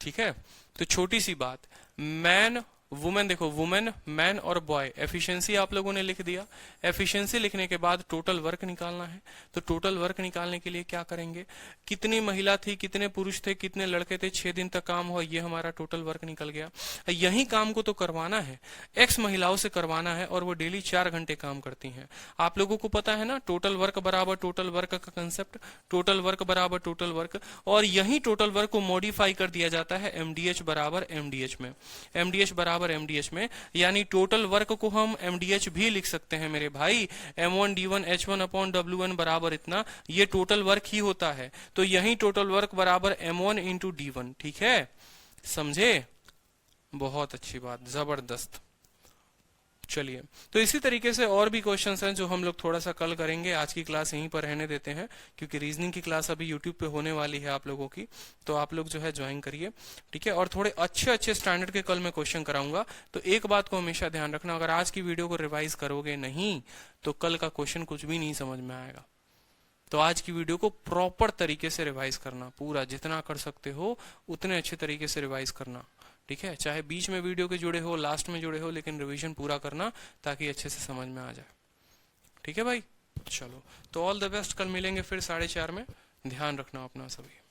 ठीक है, तो छोटी सी बात, मैन वुमेन, देखो वुमेन मैन और बॉय, एफिशिएंसी आप लोगों ने लिख दिया। एफिशिएंसी लिखने के बाद टोटल वर्क निकालना है। तो टोटल वर्क निकालने के लिए क्या करेंगे, कितनी महिला थी, कितने पुरुष थे, कितने लड़के थे, 6 दिन तक काम हुआ, ये हमारा टोटल वर्क निकल गया। यही काम को तो करवाना है, एक्स महिलाओं से करवाना है, और वो डेली 4 घंटे काम करती हैं। आप लोगों को पता है ना, टोटल वर्क बराबर टोटल वर्क का कंसेप्ट, टोटल वर्क बराबर टोटल वर्क, और यही टोटल वर्क को मॉडिफाई कर दिया जाता है एमडीएच बराबर एमडीएच में, एमडीएच बराबर एमडीएच में। यानी टोटल वर्क को हम एमडीएच भी लिख सकते हैं मेरे भाई, m1 d1 h1 upon w1 बराबर इतना, ये टोटल वर्क ही होता है। तो यही टोटल वर्क बराबर m1 इंटू d1। ठीक है, समझे, बहुत अच्छी बात, जबरदस्त। चलिए, तो इसी तरीके से और भी क्वेश्चंस हैं जो हम लोग थोड़ा सा कल करेंगे। आज की क्लास यहीं पर रहने देते हैं, क्योंकि रीजनिंग की क्लास अभी यूट्यूब पे होने वाली है आप लोगों की, तो आप लोग जो है ज्वाइन करिए। ठीक है, और थोड़े अच्छे अच्छे स्टैंडर्ड के कल मैं क्वेश्चन कराऊंगा। तो एक बात को हमेशा ध्यान रखना, अगर आज की वीडियो को रिवाइज करोगे नहीं तो कल का क्वेश्चन कुछ भी नहीं समझ में आएगा। तो आज की वीडियो को प्रॉपर तरीके से रिवाइज करना, पूरा जितना कर सकते हो उतने अच्छे तरीके से रिवाइज करना। ठीक है, चाहे बीच में वीडियो के जुड़े हो, लास्ट में जुड़े हो, लेकिन रिवीजन पूरा करना ताकि अच्छे से समझ में आ जाए। ठीक है भाई, चलो, तो ऑल द बेस्ट। कल मिलेंगे फिर 4:30 में। ध्यान रखना अपना सभी।